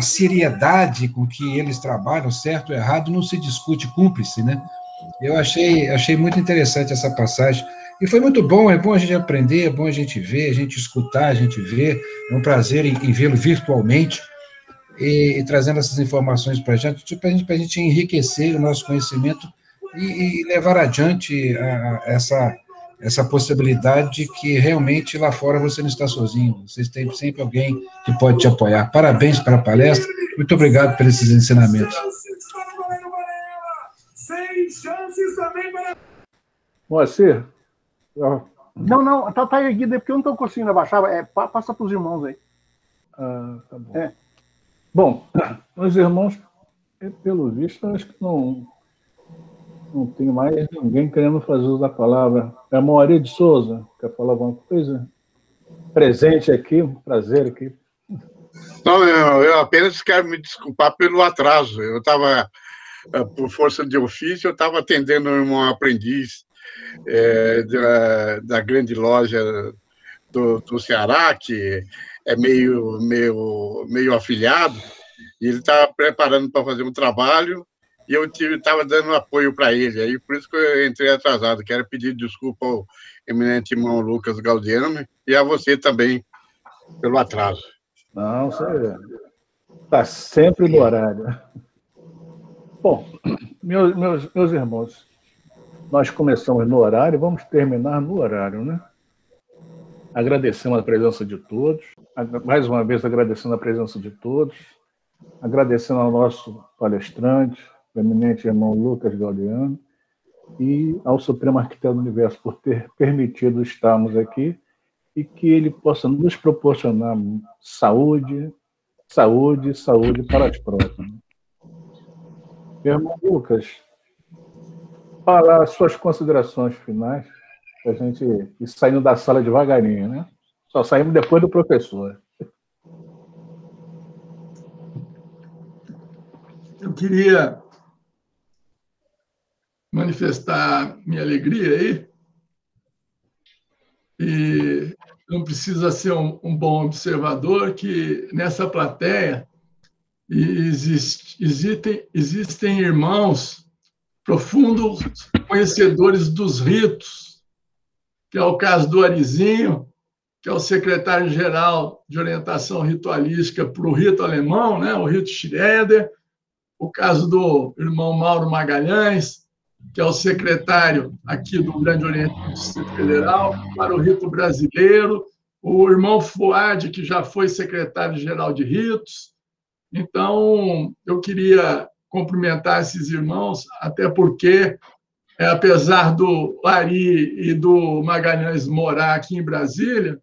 seriedade com que eles trabalham, certo ou errado, não se discute cúmplice, né? Eu achei muito interessante essa passagem. E foi muito bom, é bom a gente aprender, é bom a gente ver, a gente escutar, a gente ver. É um prazer em vê-lo virtualmente e trazendo essas informações para a gente enriquecer o nosso conhecimento e levar adiante essa possibilidade de que realmente lá fora você não está sozinho, vocês têm sempre alguém que pode te apoiar. Parabéns pela palestra, muito obrigado por esses ensinamentos. Moacir? Não, tá erguido, é porque eu não estou conseguindo abaixar, passa para os irmãos aí. Tá bom. Bom, os irmãos, pelo visto, acho que não tem mais ninguém querendo fazer uso da palavra. É a Moari de Souza, quer falar alguma coisa? Presente aqui, um prazer aqui. Não, eu apenas quero me desculpar pelo atraso. Eu estava, por força de ofício, eu estava atendendo um aprendiz da grande loja do Ceará, que é meio afiliado, e ele estava preparando para fazer um trabalho, e eu estava dando apoio para ele, aí por isso que eu entrei atrasado. Quero pedir desculpa ao eminente irmão Lucas Gaudiano e a você também pelo atraso. Não, você está sempre no horário. Bom, meus irmãos, nós começamos no horário, vamos terminar no horário, né? agradecemos a presença de todos, mais uma vez agradecendo a presença de todos, agradecendo ao nosso palestrante, o eminente irmão Lucas Gaudiano, e ao Supremo Arquiteto do Universo por ter permitido estarmos aqui e que ele possa nos proporcionar saúde, saúde, saúde para as próximas. Meu irmão Lucas, para as suas considerações finais, para a gente ir saindo da sala devagarinho, né? Só saímos depois do professor. Eu queria manifestar minha alegria aí, e não precisa ser um bom observador que nessa plateia existem irmãos profundos conhecedores dos ritos, que é o caso do Arizinho, que é o secretário-geral de orientação ritualística para o rito alemão, né, o rito Schroeder, o caso do irmão Mauro Magalhães, que é o secretário aqui do Grande Oriente do Distrito Federal, para o rito brasileiro, o irmão Fuad, que já foi secretário-geral de ritos. Então, eu queria cumprimentar esses irmãos, até porque, apesar do Ari e do Magalhães morar aqui em Brasília,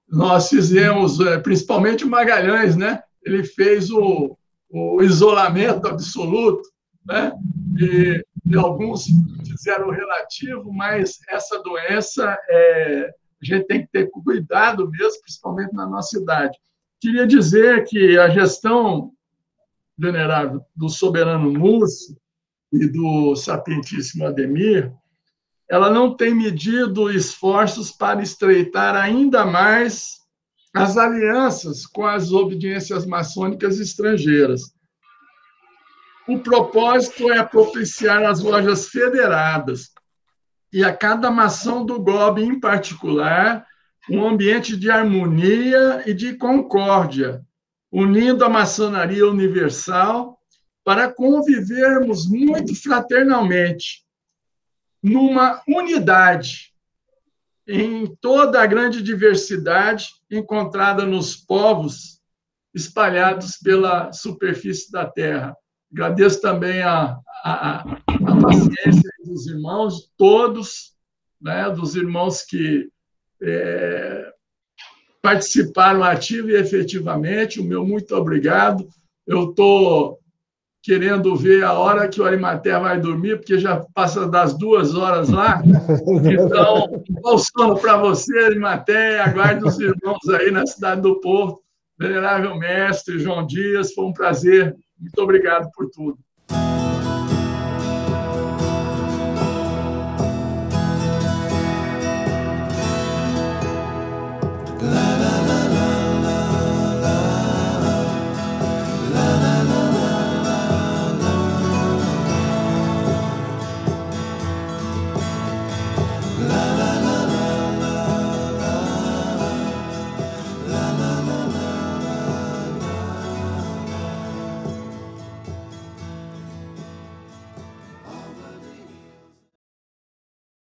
nós fizemos, principalmente o Magalhães, né? Ele fez o isolamento absoluto, né? E alguns fizeram o relativo, mas essa doença a gente tem que ter cuidado mesmo, principalmente na nossa idade. Queria dizer que a gestão, venerável, do soberano Múcio e do sapientíssimo Ademir, ela não tem medido esforços para estreitar ainda mais as alianças com as obediências maçônicas estrangeiras. O propósito é propiciar as lojas federadas e a cada maçom do GOB, em particular, um ambiente de harmonia e de concórdia, unindo a maçonaria universal para convivermos muito fraternalmente, numa unidade, em toda a grande diversidade encontrada nos povos espalhados pela superfície da Terra. Agradeço também a paciência dos irmãos, todos, né, dos irmãos que participaram ativo e efetivamente. O meu muito obrigado. Eu estou querendo ver a hora que o Arimatea vai dormir, porque já passa das 2 horas lá. Então, bom sono para você, Arimatea. Aguardo os irmãos aí na cidade do Porto. Venerável mestre João Dias, foi um prazer. Muito obrigado por tudo.